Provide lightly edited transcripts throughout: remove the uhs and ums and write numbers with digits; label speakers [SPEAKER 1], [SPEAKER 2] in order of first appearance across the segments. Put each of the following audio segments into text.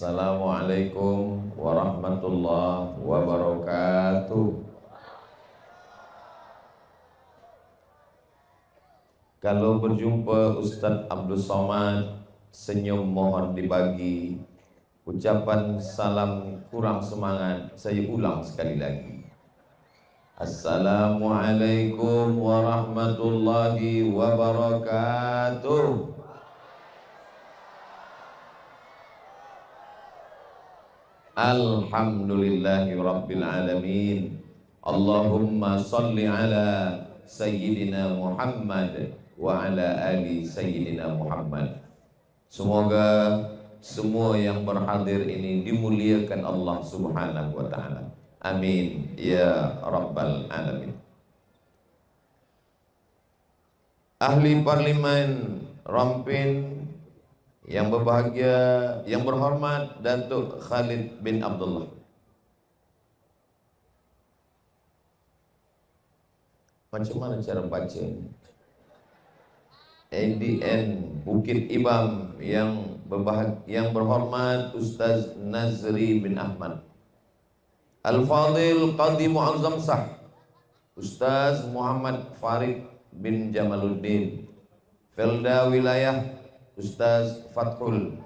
[SPEAKER 1] Assalamualaikum warahmatullahi wabarakatuh. Kalau berjumpa Ustaz Abdul Somad, senyum mohon dibagi. Ucapan salam kurang semangat, saya ulang sekali lagi. Assalamualaikum warahmatullahi wabarakatuh. Alhamdulillahi Rabbil Alamin. Allahumma salli ala Sayyidina Muhammad wa ala ali Sayyidina Muhammad. Semoga semua yang berhadir ini dimuliakan Allah Subhanahu wa ta'ala. Amin ya Rabbal Alamin. Ahli Parlimen Rompin yang berbahagia, yang berhormat, Datuk Khalid bin Abdullah. Macam mana cara baca? ADN Bukit Ibam yang berhormat Ustaz Nazri bin Ahmad. Al-Fadil Qadhi Muazzam Sah Ustaz Muhammad Farid bin Jamaluddin. Felda Wilayah Ustaz Fathul.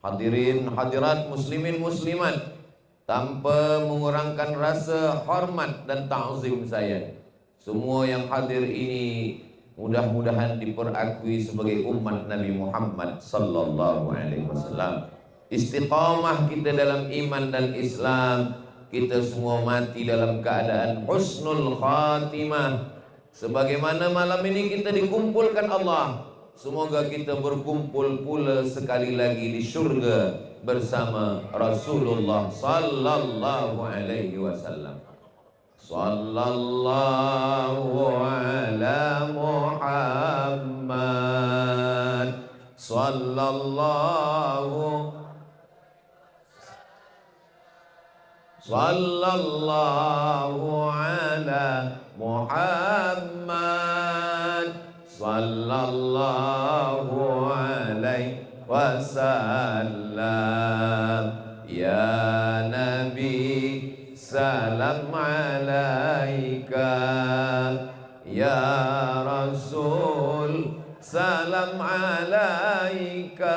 [SPEAKER 1] Hadirin hadirat muslimin muslimat, tanpa mengurangkan rasa hormat dan ta'zim saya, semua yang hadir ini mudah-mudahan diperakui sebagai umat Nabi Muhammad sallallahu alaihi wasallam. Istiqamah kita dalam iman dan Islam, kita semua mati dalam keadaan husnul khatimah. Sebagaimana malam ini kita dikumpulkan Allah, semoga kita berkumpul pula sekali lagi di syurga bersama Rasulullah sallallahu alaihi wasallam. Sallallahu ala Muhammad. Sallallahu ala Muhammad. Sallallahu alaihi wasallam. Ya Nabi, salam alaika. Ya Rasul, salam alaika.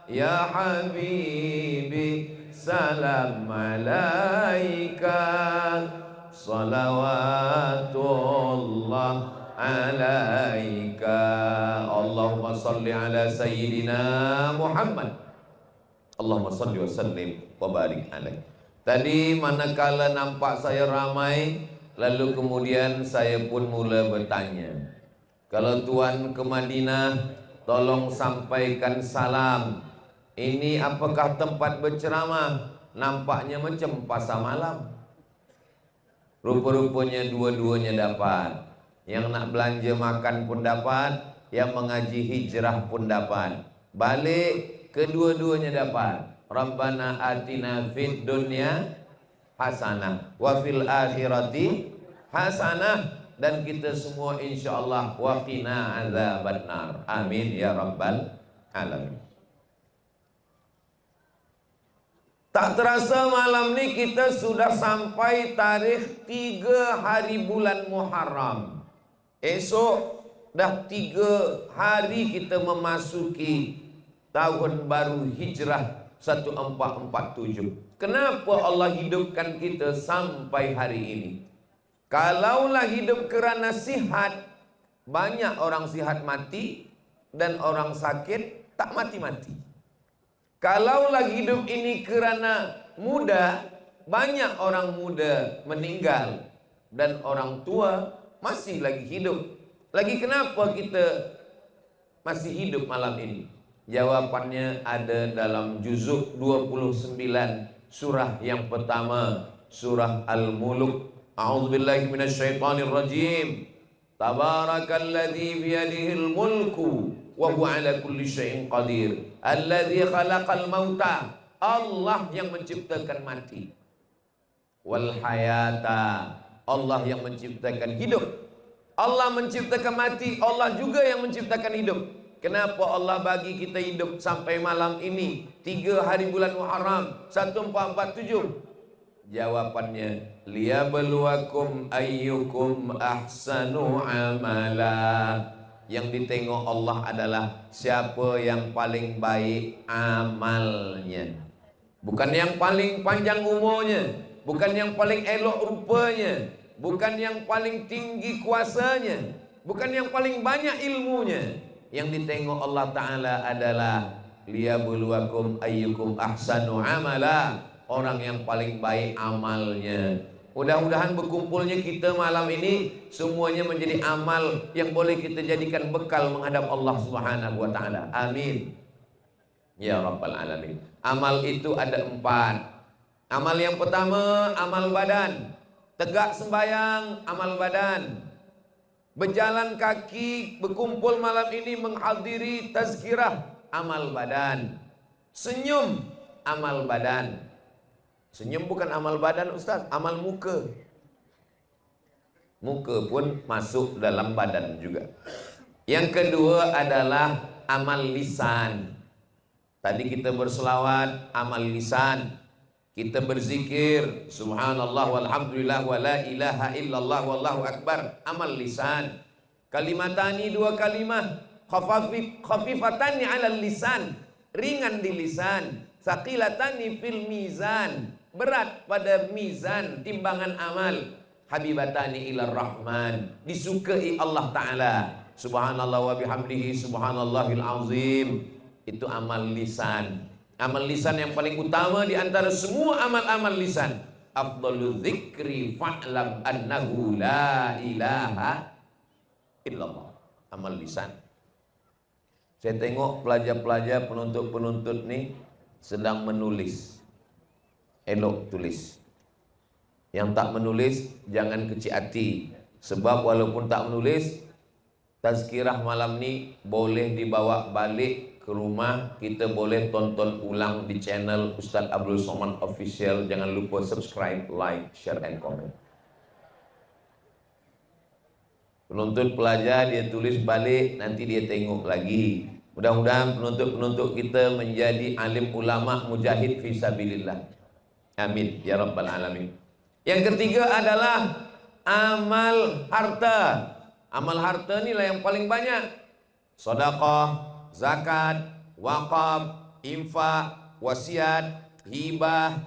[SPEAKER 1] Ya Habibi, salam alaika. Salawatullah alaika. Allahumma salli ala Sayyidina Muhammad. Allahumma salli wa sallim wa barik alaih. Tadi manakala nampak saya ramai, lalu kemudian saya pun mula bertanya, kalau tuan ke Madinah, tolong sampaikan salam. Ini apakah tempat berceramah? Nampaknya macam pasar malam. Rupa-rupanya dua-duanya dapat. Yang nak belanja makan pun dapat, yang mengaji hijrah pun dapat. Balik, kedua-duanya dapat. Rabbana atina fid dunya hasanah wa fil akhirati hasanah, dan kita semua insyaallah wa qina azabannar. Amin ya rabbal alamin. Tak terasa malam ni kita sudah sampai tarikh 3 hari bulan Muharram. Esok dah 3 hari kita memasuki tahun baru hijrah 1447. Kenapa Allah hidupkan kita sampai hari ini? Kalaulah hidup kerana sihat, banyak orang sihat mati dan orang sakit tak mati-mati. Kalaulah hidup ini kerana muda, banyak orang muda meninggal dan orang tua masih lagi hidup. Lagi kenapa kita masih hidup malam ini? Jawapannya ada dalam juzuk 29 surah yang pertama, surah Al-Mulk. A'udzubillahi minasyaitonir rajim. Tabarakalladzi biyadihil mulku wa huwa ala kulli syai'in qadir. Alladzi khalaqal mauta. Allah yang menciptakan mati. Wal hayata. Allah yang menciptakan hidup. Allah menciptakan mati, Allah juga yang menciptakan hidup. Kenapa Allah bagi kita hidup sampai malam ini? 3 hari bulan Muharram 1447. Jawabannya, liyabluwakum ayyukum ahsanu amala. Yang ditengok Allah adalah siapa yang paling baik amalnya. Bukan yang paling panjang umurnya, bukan yang paling elok rupanya, bukan yang paling tinggi kuasanya, bukan yang paling banyak ilmunya. Yang ditengok Allah Ta'ala adalah liyabluwakum ayyukum ahsanu amala, orang yang paling baik amalnya. Mudah-mudahan berkumpulnya kita malam ini semuanya menjadi amal yang boleh kita jadikan bekal menghadap Allah Subhanahu wa Ta'ala. Amin ya rabbal alamin. Amal itu ada 4. Amal yang pertama, amal badan. Tegak sembahyang, amal badan. Berjalan kaki, berkumpul malam ini menghadiri tazkirah, amal badan. Senyum, amal badan. Senyum bukan amal badan Ustaz, amal muka. Muka pun masuk dalam badan juga. Yang kedua adalah amal lisan. Tadi kita berselawat, amal lisan. Kita berzikir subhanallah walhamdulillah wa la ilaha illallah wallahu akbar, amal lisan. Kalimatani 2 kalimah khafifatani ala lisan, ringan di lisan, saqilatani fil mizan, berat pada mizan timbangan amal, habibatani ilar rahman, disukai Allah Ta'ala. Subhanallah wa bihamdihi subhanallahil azim. Itu amal lisan. Amal lisan yang paling utama di antara semua amal-amal lisan. Afdhalu dzikri fa'lam annahu la ilaha illallah. Amal lisan. Saya tengok pelajar-pelajar penuntut-penuntut nih sedang menulis. Elok tulis. Yang tak menulis jangan kecil hati. Sebab walaupun tak menulis, tazkirah malam ni boleh dibawa balik ke rumah. Kita boleh tonton ulang di channel Ustaz Abdul Somad Official. Jangan lupa subscribe, like, share, and comment. Penuntut pelajar dia tulis balik, nanti dia tengok lagi. Mudah-mudahan penuntut-penuntut kita menjadi alim ulama mujahid fisabilillah. Amin ya rabbal alamin. Yang ketiga adalah amal harta. Amal harta inilah yang paling banyak. Sedekah, zakat, wakaf, infak, wasiat, hibah,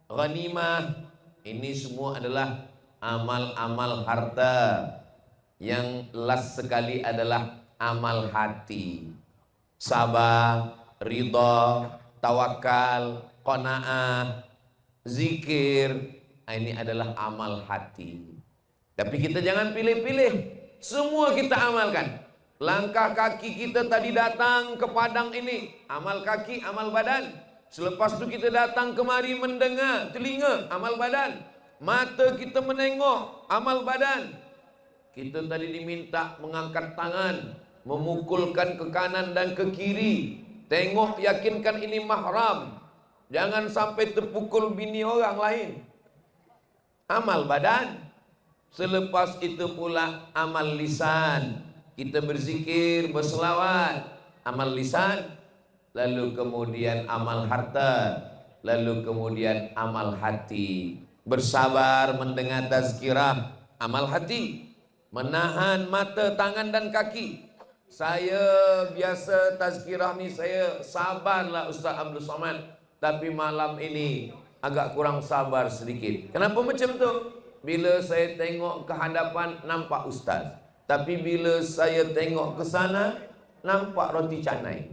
[SPEAKER 1] ghanimah. Ini semua adalah amal-amal harta. Yang last sekali adalah amal hati. Sabar, ridha, tawakal, qanaah, zikir. Ini adalah amal hati. Tapi kita jangan pilih-pilih. Semua kita amalkan. Langkah kaki kita tadi datang ke padang ini, amal kaki, amal badan. Selepas itu kita datang kemari mendengar, telinga, amal badan. Mata kita menengok, amal badan. Kita tadi diminta mengangkat tangan, memukulkan ke kanan dan ke kiri. Tengok, yakinkan ini mahram. Jangan sampai terpukul bini orang lain. Amal badan. Selepas itu pula amal lisan. Kita berzikir, berselawat, amal lisan. Lalu kemudian amal harta. Lalu kemudian amal hati. Bersabar mendengar tazkirah, amal hati. Menahan mata, tangan dan kaki. Saya biasa tazkirah ni saya sabarlah Ustaz Abdul Somad. Tapi malam ini agak kurang sabar sedikit. Kenapa macam tu? Bila saya tengok ke hadapan nampak ustaz. Tapi bila saya tengok ke sana nampak roti canai.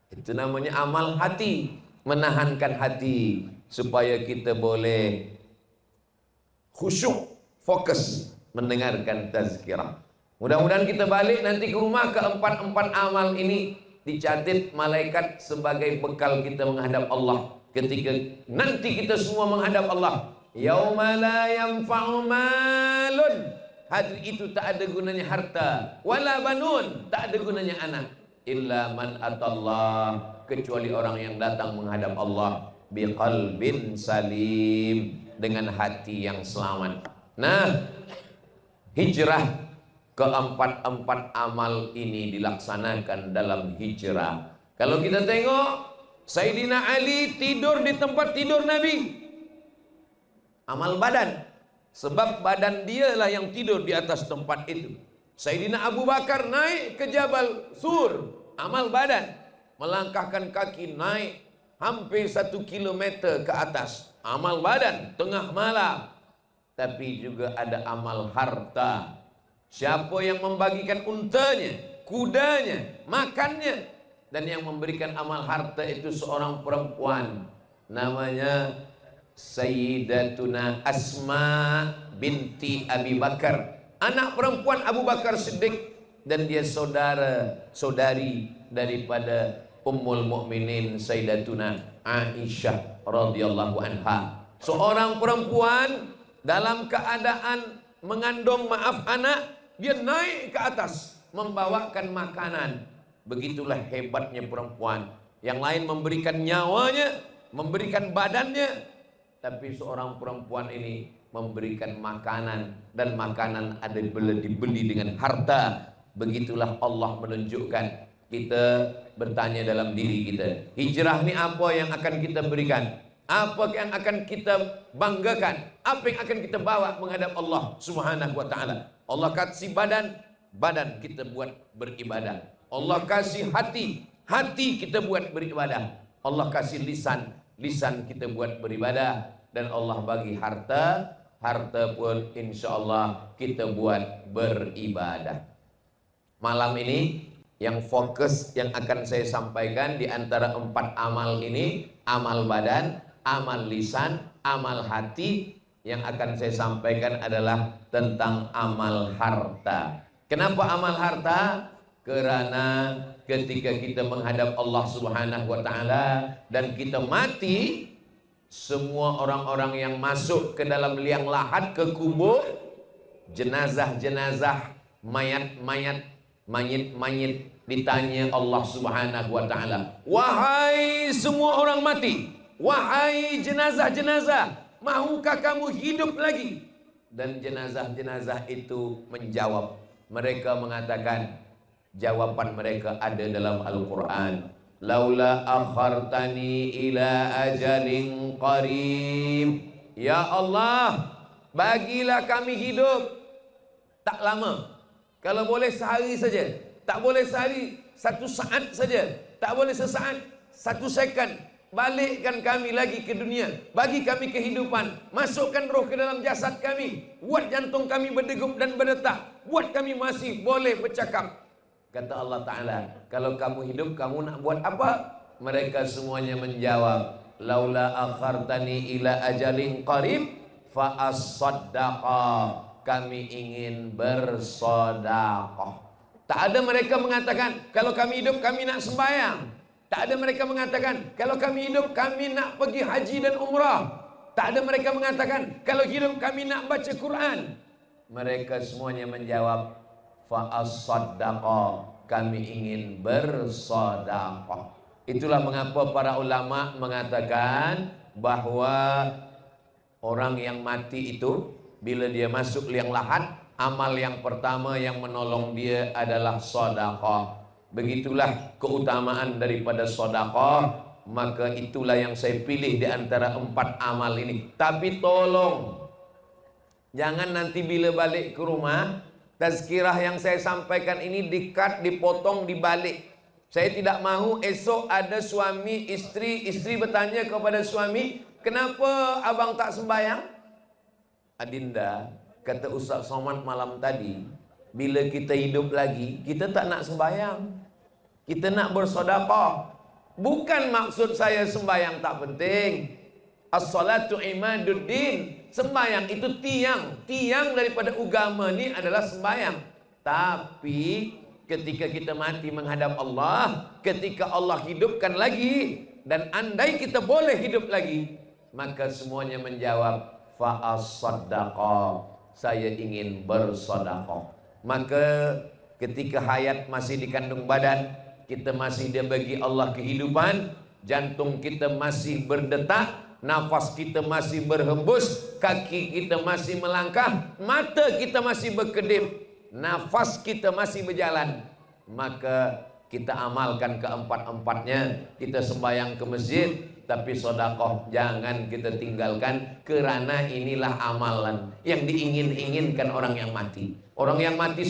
[SPEAKER 1] Itu namanya amal hati. Menahankan hati supaya kita boleh khusyuk, fokus mendengarkan tazkirah. Mudah-mudahan kita balik nanti ke rumah, keempat-empat amal ini dicatat malaikat sebagai bekal kita menghadap Allah. Ketika nanti kita semua menghadap Allah, yauma la yanfa'u malun, hari itu tak ada gunanya harta, wala banun, tak ada gunanya anak, illa man atallah, kecuali orang yang datang menghadap Allah biqalbin salim, dengan hati yang selamat. Nah, hijrah keempat-empat amal ini dilaksanakan dalam hijrah. Kalau kita tengok Sayyidina Ali tidur di tempat tidur Nabi, amal badan, sebab badan dialah yang tidur di atas tempat itu. Sayyidina Abu Bakar naik ke Jabal Sur, amal badan, melangkahkan kaki naik hampir 1 kilometer ke atas, amal badan, tengah malam. Tapi juga ada amal harta. Siapa yang membagikan untanya, kudanya, makannya, dan yang memberikan amal harta itu seorang perempuan, namanya Sayyidatuna Asma binti Abi Bakar, anak perempuan Abu Bakar Siddiq, dan dia saudari daripada Ummul Mukminin Sayyidatuna Aisyah radhiyallahu anha. Seorang perempuan dalam keadaan mengandung anak, dia naik ke atas membawakan makanan. Begitulah hebatnya perempuan. Yang lain memberikan nyawanya, memberikan badannya, tapi seorang perempuan ini memberikan makanan, dan makanan ada dibeli dengan harta. Begitulah Allah menunjukkan. Kita bertanya dalam diri kita, hijrah ini apa yang akan kita berikan? Apa yang akan kita banggakan? Apa yang akan kita bawa menghadap Allah Subhanahu wa taala? Allah kasih badan kita buat beribadah. Allah kasih hati kita buat beribadah. Allah kasih lisan kita buat beribadah. Dan Allah bagi harta pun insya Allah kita buat beribadah. Malam ini yang fokus yang akan saya sampaikan di antara 4 amal ini, amal badan, amal lisan, amal hati, yang akan saya sampaikan adalah tentang amal harta. Kenapa amal harta? Karena ketika kita menghadap Allah Subhanahu wa taala dan kita mati, semua orang-orang yang masuk ke dalam liang lahat, ke kubur, jenazah-jenazah, mayat-mayat, ditanya Allah Subhanahu wa taala, wahai semua orang mati, wahai jenazah-jenazah, mahukah kamu hidup lagi? Dan jenazah-jenazah itu menjawab. Mereka mengatakan, jawaban mereka ada dalam Al-Quran, laula akhartani ila ajalin qarib, ya Allah, bagilah kami hidup tak lama. Kalau boleh sehari saja, tak boleh sehari, 1 saat saja, tak boleh sesaat, 1 second. Balikkan kami lagi ke dunia, bagi kami kehidupan, masukkan roh ke dalam jasad kami, buat jantung kami berdegup dan berdetak, buat kami masih boleh bercakap. Kata Allah Ta'ala, kalau kamu hidup, kamu nak buat apa? Mereka semuanya menjawab, laula akhartani ila ajalin qarib fa as-saddaqa, kami ingin bersodaqah. Tak ada mereka mengatakan, kalau kami hidup kami nak sembahyang. Tak ada mereka mengatakan, kalau kami hidup kami nak pergi haji dan umrah. Tak ada mereka mengatakan, kalau hidup kami nak baca Quran. Mereka semuanya menjawab, fa as-saddaqa, kami ingin bersodaqah. Itulah mengapa para ulama mengatakan bahwa orang yang mati itu bila dia masuk liang lahat, amal yang pertama yang menolong dia adalah sedekah. Begitulah keutamaan daripada sedekah. Maka itulah yang saya pilih di antara 4 amal ini. Tapi tolong jangan nanti bila balik ke rumah, tazkirah yang saya sampaikan ini di-cut, dipotong, dibalik. Saya tidak mahu esok ada suami istri bertanya kepada suami, kenapa abang tak sembahyang? Adinda, kata Ustaz Somad malam tadi, bila kita hidup lagi, kita tak nak sembahyang, kita nak bersedekah. Bukan maksud saya sembahyang tak penting. As-salatu imaduddin, sembahyang itu tiang daripada agama ni adalah sembahyang. Tapi ketika kita mati menghadap Allah, ketika Allah hidupkan lagi, dan andai kita boleh hidup lagi, maka semuanya menjawab fa as-sadaqah, saya ingin bersedekah. Maka ketika hayat masih dikandung badan, kita masih dibagi Allah kehidupan, jantung kita masih berdetak, nafas kita masih berhembus, kaki kita masih melangkah, mata kita masih berkedip, nafas kita masih berjalan, maka kita amalkan keempat-empatnya. Kita sembahyang ke masjid, tapi sodakoh jangan kita tinggalkan, kerana inilah amalan yang diingin-inginkan orang yang mati. Orang yang mati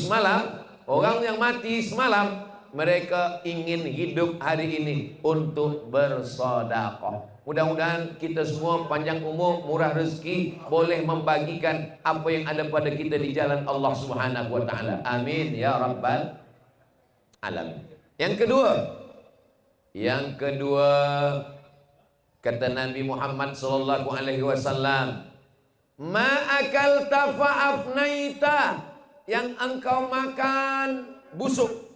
[SPEAKER 1] semalam, mereka ingin hidup hari ini untuk bersodakoh. Mudah-mudahan kita semua panjang umur, murah rezeki, boleh membagikan apa yang ada pada kita di jalan Allah Subhanahu wa taala. Amin ya rabbal alamin. Yang kedua, kata Nabi Muhammad sallallahu alaihi wasallam, ma akalta fa'afnaita, yang engkau makan busuk.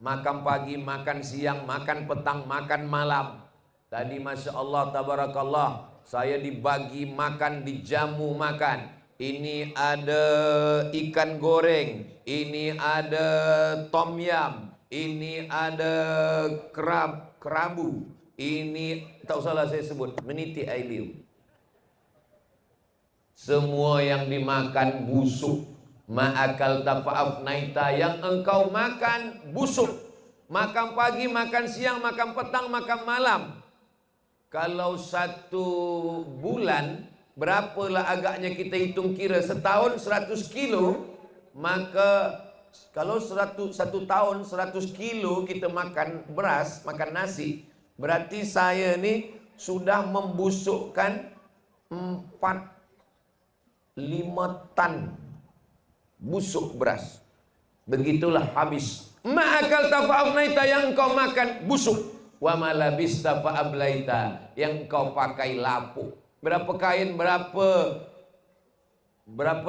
[SPEAKER 1] Makan pagi, makan siang, makan petang, makan malam. Tadi Masya Allah, tabarakallah, saya dibagi makan, dijamu makan. Ini ada ikan goreng, ini ada tom yam, ini ada kerabu, ini tak salah saya sebut, meniti ailiu. Semua yang dimakan busuk. Ma'akal tafa'afnaita, yang engkau makan busuk. Makan pagi, makan siang, makan petang, makan malam. Kalau 1 bulan, berapalah agaknya kita hitung kira, setahun 100 kilo, maka kalau 1 tahun 100 kilo kita makan beras, makan nasi, berarti saya ni sudah membusukkan 4-5 tan busuk beras. Begitulah habis. Ma'akal tafa'afnaita, yang kau makan busuk. Wa malabista fa'ablaita, yang kau pakai lapuk. Berapa kain, berapa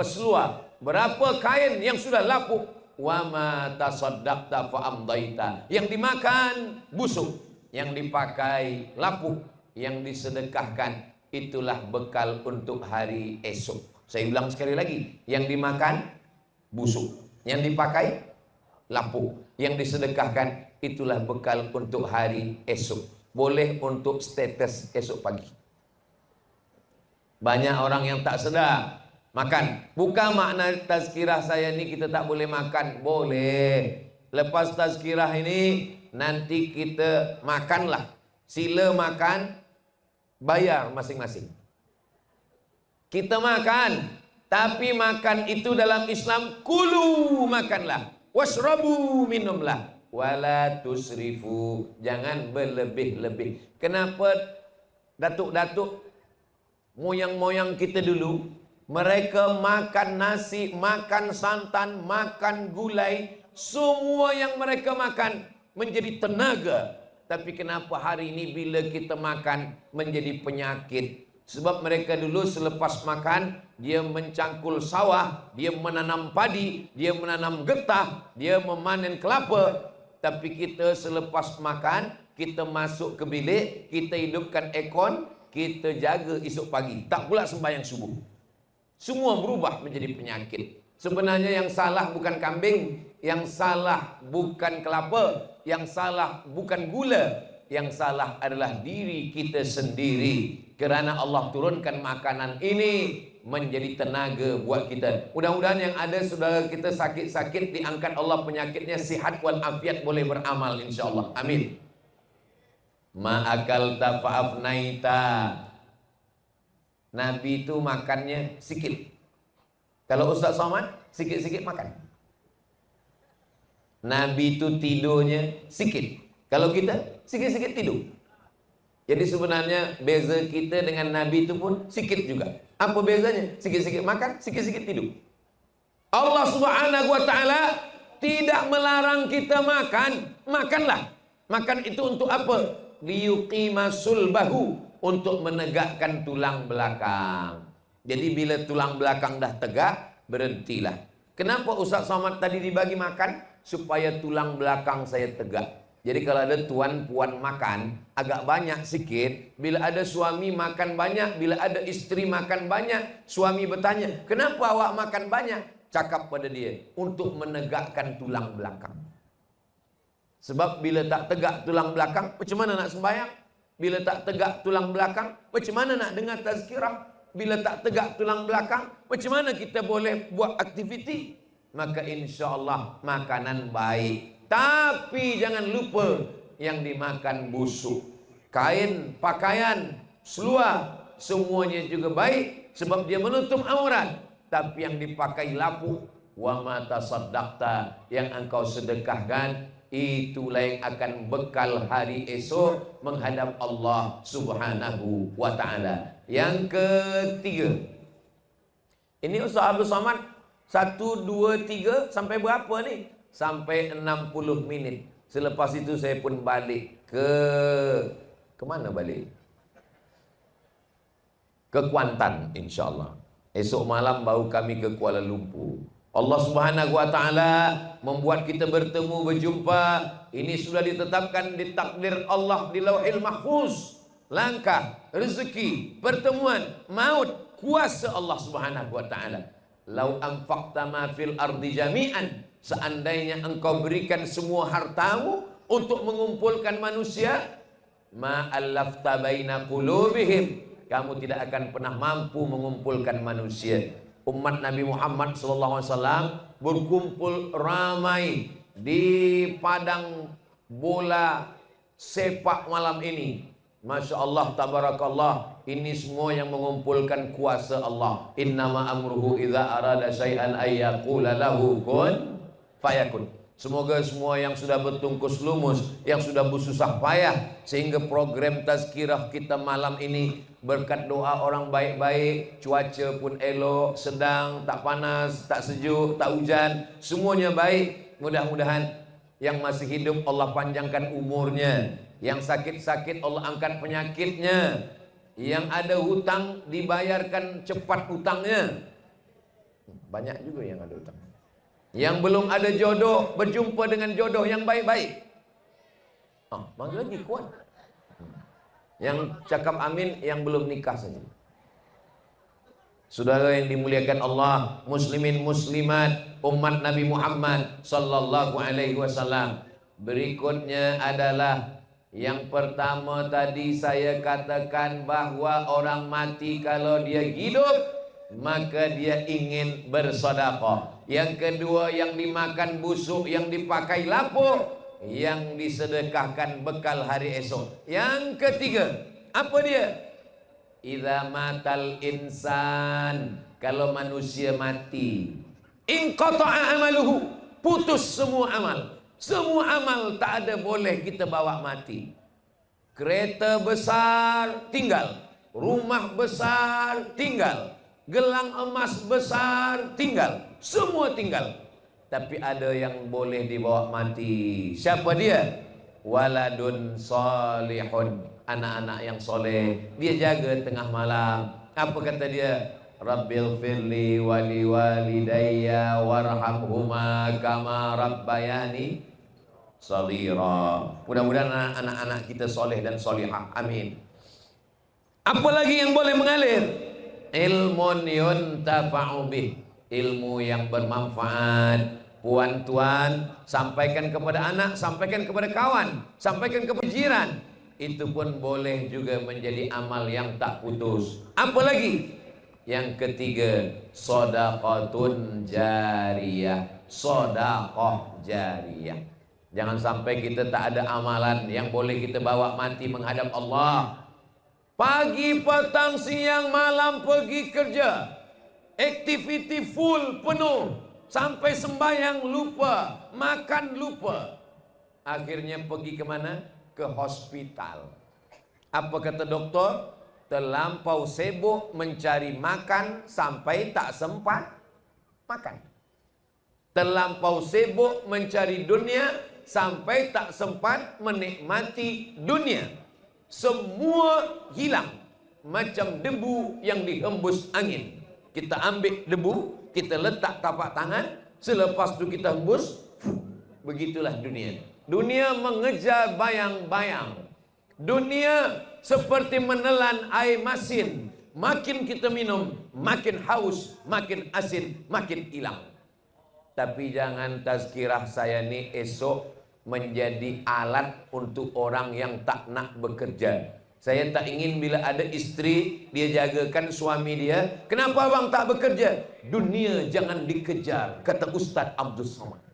[SPEAKER 1] seluar, berapa kain yang sudah lapuk. Wa ma tasaddaqta fa'amdaita, yang dimakan busuk, yang dipakai lapuk, yang disedekahkan, itulah bekal untuk hari esok. Saya ulang sekali lagi, yang dimakan busuk, yang dipakai lapuk, yang disedekahkan, itulah bekal untuk hari esok. Boleh untuk status esok pagi. Banyak orang yang tak sedar makan. Bukan makna tazkirah saya ni kita tak boleh makan. Boleh. Lepas tazkirah ini nanti kita makanlah. Sila makan, bayar masing-masing. Kita makan, tapi makan itu dalam Islam, kulu, makanlah, washrabu, minumlah, wala tusrifu, jangan berlebih-lebih. Kenapa datuk-datuk moyang-moyang kita dulu, mereka makan nasi, makan santan, makan gulai, semua yang mereka makan menjadi tenaga. Tapi kenapa hari ini bila kita makan menjadi penyakit? Sebab mereka dulu selepas makan, dia mencangkul sawah, dia menanam padi, dia menanam getah, dia memanen kelapa. Tapi kita selepas makan, kita masuk ke bilik, kita hidupkan aircon, kita jaga esok pagi, tak pula sembahyang subuh. Semua berubah menjadi penyakit. Sebenarnya yang salah bukan kambing, yang salah bukan kelapa, yang salah bukan gula, yang salah adalah diri kita sendiri. Kerana Allah turunkan makanan ini menjadi tenaga buat kita. Mudah-mudahan yang ada saudara kita sakit-sakit, diangkat Allah penyakitnya, sihat wal afiat, boleh beramal insyaAllah. Amin. Ma'akal tafa'afnaita, Nabi itu makannya sikit. Kalau Ustaz Somad sikit-sikit makan. Nabi itu tidurnya sikit. Kalau kita sikit-sikit tidur. Jadi sebenarnya beza kita dengan Nabi itu pun sikit juga. Apa bezanya? Sikit-sikit makan, sikit-sikit tidur. Allah Subhanahu wa taala tidak melarang kita makan. Makanlah. Makan itu untuk apa? Liyuqima sulbahu, untuk menegakkan tulang belakang. Jadi bila tulang belakang dah tegak, berhentilah. Kenapa Ustaz Somad tadi dibagi makan? Supaya tulang belakang saya tegak. Jadi kalau ada tuan puan makan agak banyak sikit, bila ada suami makan banyak, bila ada istri makan banyak, suami bertanya, kenapa awak makan banyak? Cakap pada dia, untuk menegakkan tulang belakang. Sebab bila tak tegak tulang belakang, macam mana nak sembahyang? Bila tak tegak tulang belakang, macam mana nak dengar tazkirah? Bila tak tegak tulang belakang, macam mana kita boleh buat aktiviti? maka insya Allah makanan baik. Tapi jangan lupa yang dimakan busuk. Kain, pakaian, seluar, semuanya juga baik sebab dia menutup aurat. Tapi yang dipakai lapuk, wa ma tasaddaqta, yang engkau sedekahkan, itulah yang akan bekal hari esok menghadap Allah Subhanahu wa ta'ala. Yang ketiga, ini Ustaz Abdul Somad 1, 2, 3 sampai berapa nih? Sampai 60 menit. Selepas itu saya pun balik ke mana balik? Ke Kuantan insya-Allah. Esok malam baru kami ke Kuala Lumpur. Allah Subhanahu wa ta'ala membuat kita bertemu, berjumpa. Ini sudah ditetapkan di takdir Allah di Lauhil Mahfuz. Langkah, rezeki, pertemuan, maut, kuasa Allah Subhanahu wa ta'ala. Lau anfaqta ma fil ardi jami'an, seandainya engkau berikan semua hartamu untuk mengumpulkan manusia, ma allafta baina qulubihim, kamu tidak akan pernah mampu mengumpulkan manusia. Umat Nabi Muhammad SAW berkumpul ramai di padang bola sepak malam ini. Masya Allah, tabarakallah. Ini semua yang mengumpulkan kuasa Allah. Innama amruhu idza arada syai'an ayyaqula lahu kun fayakun. Semoga semua yang sudah bertungkus lumus, yang sudah bersusah payah, sehingga program tazkirah kita malam ini berkat doa orang baik-baik, cuaca pun elok, sedang, tak panas, tak sejuk, tak hujan, semuanya baik. Mudah-mudahan yang masih hidup Allah panjangkan umurnya, yang sakit-sakit Allah angkat penyakitnya, yang ada hutang dibayarkan cepat hutangnya. Banyak juga yang ada hutang. Yang belum ada jodoh berjumpa dengan jodoh yang baik-baik. Mana lagi kuat. Yang cakap amin yang belum nikah saja. Saudara yang dimuliakan Allah, muslimin muslimat, umat Nabi Muhammad sallallahu alaihi wasallam. Berikutnya adalah yang pertama tadi saya katakan bahwa orang mati kalau dia hidup maka dia ingin bersedekah. Yang kedua, yang dimakan busuk, yang dipakai lapuk, yang disedekahkan bekal hari esok. Yang ketiga, apa dia? Idza matal insan, kalau manusia mati, inqata'a amaluhu, putus semua amal. Semua amal tak ada boleh kita bawa mati. Kereta besar tinggal, rumah besar tinggal, gelang emas besar tinggal, semua tinggal. Tapi ada yang boleh dibawa mati. Siapa dia? Waladun salihun, anak-anak yang soleh. Dia jaga tengah malam. Apa kata dia? Rabbil firli wali walidayya warhamhuma kama rabbayani saghira. Mudah-mudahan anak-anak kita soleh dan solihah. Amin. Apalagi yang boleh mengalir? Ilmun yuntafa'u bih, ilmu yang bermanfaat. Puan tuan, sampaikan kepada anak, sampaikan kepada kawan, sampaikan kepada jiran. Itu pun boleh juga menjadi amal yang tak putus. Apalagi? Yang ketiga, shadaqatun jariyah, sedekah jariyah. Jangan sampai kita tak ada amalan yang boleh kita bawa mati menghadap Allah. Pagi, petang, siang, malam pergi kerja, activity full, penuh, sampai sembahyang lupa, makan lupa. Akhirnya pergi kemana? Ke hospital. Apa kata doktor? Terlampau sibuk mencari makan sampai tak sempat makan. Terlampau sibuk mencari dunia sampai tak sempat menikmati dunia. Semua hilang macam debu yang dihembus angin. Kita ambil debu, kita letak tapak tangan, selepas itu kita hembus. Begitulah dunia. Dunia mengejar bayang-bayang. Dunia seperti menelan air masin. Makin kita minum, makin haus, makin asin, makin hilang. Tapi jangan tazkirah saya ini esok menjadi alat untuk orang yang tak nak bekerja. Saya tak ingin bila ada istri, dia jagakan suami dia. Kenapa abang tak bekerja? Dunia jangan dikejar, kata Ustaz Abdul Somad.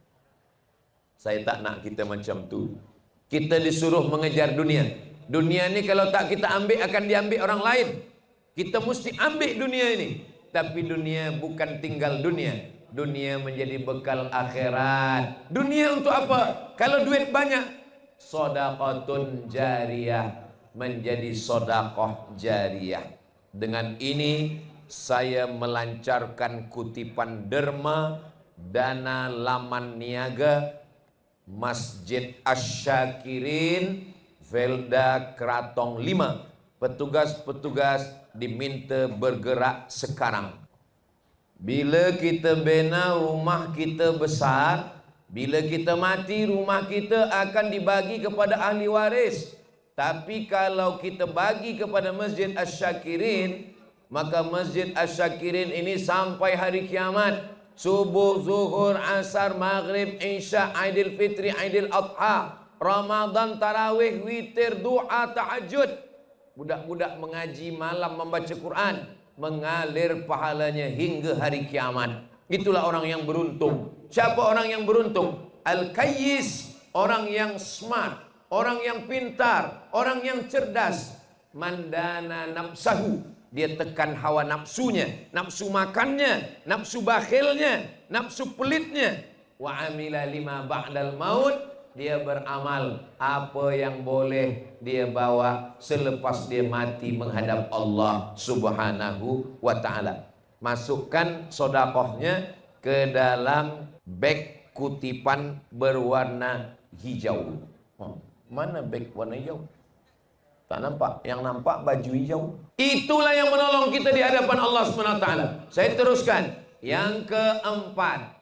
[SPEAKER 1] Saya tak nak kita macam tu. Kita disuruh mengejar dunia. Dunia ni kalau tak kita ambil, akan diambil orang lain. Kita mesti ambil dunia ini. Tapi dunia bukan tinggal dunia. Dunia menjadi bekal akhirat. Dunia untuk apa? Kalau duit banyak, sedekahun jariyah, menjadi sedekah jariyah. Dengan ini saya melancarkan kutipan derma dana laman niaga Masjid Asy-Syakirin, Velda Kratong 5. Petugas-petugas diminta bergerak sekarang. Bila kita bina rumah kita besar, bila kita mati rumah kita akan dibagi kepada ahli waris. Tapi kalau kita bagi kepada Masjid Asy-Syakirin, maka Masjid Asy-Syakirin ini sampai hari kiamat, subuh, zuhur, asar, maghrib, isya, Aidil Fitri, Aidil Adha, Ramadan, tarawih, witir, doa, tahajud, budak-budak mengaji malam, membaca Quran, mengalir pahalanya hingga hari kiamat. Itulah orang yang beruntung. Siapa orang yang beruntung? Al-Kayyis, orang yang smart, orang yang pintar, orang yang cerdas. Mandana nafsahu, dia tekan hawa nafsunya, nafsu makannya, nafsu bakhilnya, nafsu pelitnya. Wa amila lima ba'dal maut, dia beramal apa yang boleh dia bawa selepas dia mati menghadap Allah Subhanahu wa ta'ala. Masukkan sedekahnya ke dalam beg kutipan berwarna hijau. Mana beg warna hijau? Tak nampak. Yang nampak baju hijau. Itulah yang menolong kita di hadapan Allah SWT. Saya teruskan. Yang keempat.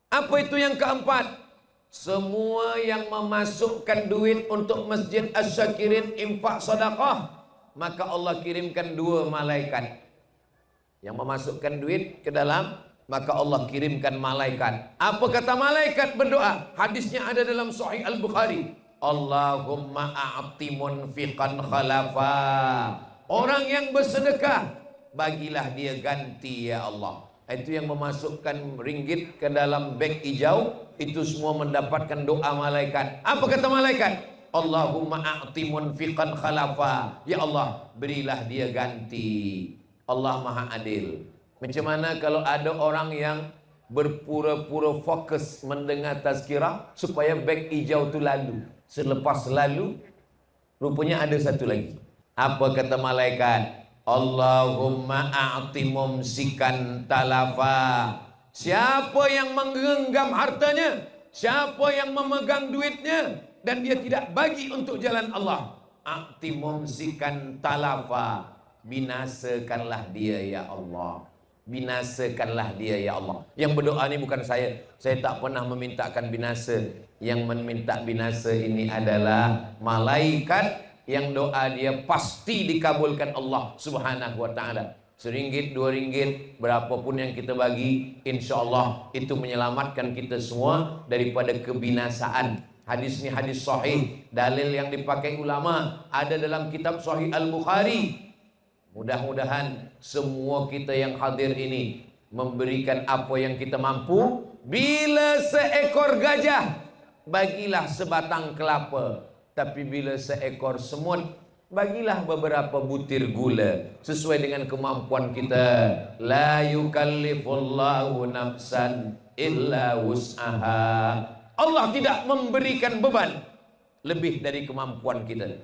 [SPEAKER 1] Apa itu yang keempat? Semua yang memasukkan duit untuk Masjid Asy-Syakirin infak sedekah, maka Allah kirimkan 2 malaikat. Yang memasukkan duit ke dalam, maka Allah kirimkan malaikat. Apa kata malaikat berdoa? Hadisnya ada dalam Sahih Al-Bukhari. Allahumma a'ti munfiqan khalafa. Orang yang bersedekah, bagilah dia ganti ya Allah. Itu yang memasukkan ringgit ke dalam beg hijau, itu semua mendapatkan doa malaikat. Apa kata malaikat? Allahumma a'ti munfiqan khalafa. Ya Allah, berilah dia ganti. Allah Maha Adil. Macam mana kalau ada orang yang berpura-pura fokus mendengar tazkirah supaya beg hijau itu lalu. Selepas lalu, rupanya ada satu lagi. Apa kata malaikat? Allahumma a'ti mumsikan talafa. Siapa yang menggenggam hartanya, siapa yang memegang duitnya dan dia tidak bagi untuk jalan Allah, a'ti mumsikan talafa, binasakanlah dia ya Allah. Binasakanlah dia ya Allah. Yang berdoa ini bukan saya. Saya tak pernah memintakan binasa. Yang meminta binasa ini adalah malaikat, yang doa dia pasti dikabulkan Allah Subhanahu wa ta'ala. RM1, RM2, berapapun yang kita bagi, insya Allah itu menyelamatkan kita semua daripada kebinasaan. Hadis ini hadis sahih. Dalil yang dipakai ulama ada dalam kitab Sahih Al-Bukhari. Mudah-mudahan semua kita yang hadir ini memberikan apa yang kita mampu. Bila seekor gajah, bagilah sebatang kelapa. Tapi bila seekor semut, bagilah beberapa butir gula sesuai dengan kemampuan kita. La yukallifullahu nafsan illa wus'aha. Allah tidak memberikan beban lebih dari kemampuan kita.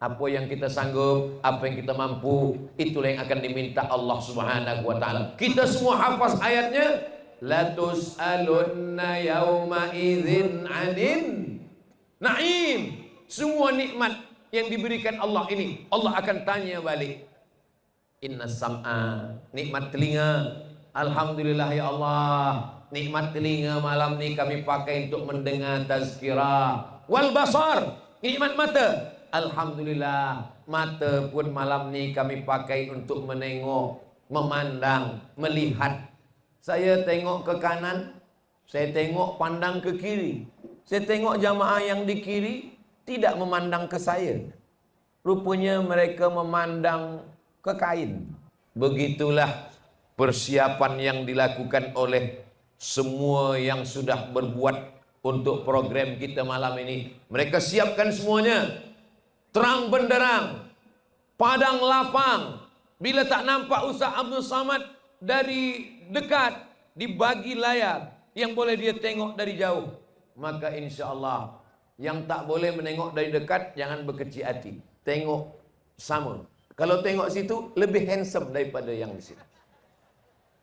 [SPEAKER 1] Apa yang kita sanggup, apa yang kita mampu, itulah yang akan diminta Allah Subhanahu wa ta'ala. Kita semua hafaz ayatnya. La tus'alunna yawma idzin 'anin na'im. Semua nikmat yang diberikan Allah ini, Allah akan tanya balik. Inna sam'a, nikmat telinga. Alhamdulillah ya Allah, nikmat telinga malam ni kami pakai untuk mendengar tazkirah. Wal basar, nikmat mata. Alhamdulillah, mata pun malam ni kami pakai untuk menengok, memandang, melihat. Saya tengok ke kanan, saya tengok pandang ke kiri. Saya tengok jamaah yang di kiri tidak memandang ke saya. Rupanya mereka memandang ke kain. Begitulah persiapan yang dilakukan oleh semua yang sudah berbuat untuk program kita malam ini. Mereka siapkan semuanya. Terang benderang, padang lapang. Bila tak nampak Ustaz Abdul Samad dari dekat, dibagi layar yang boleh dia tengok dari jauh. Maka insya Allah yang tak boleh menengok dari dekat jangan berkecil hati. Tengok sama. Kalau tengok situ lebih handsome daripada yang di sini.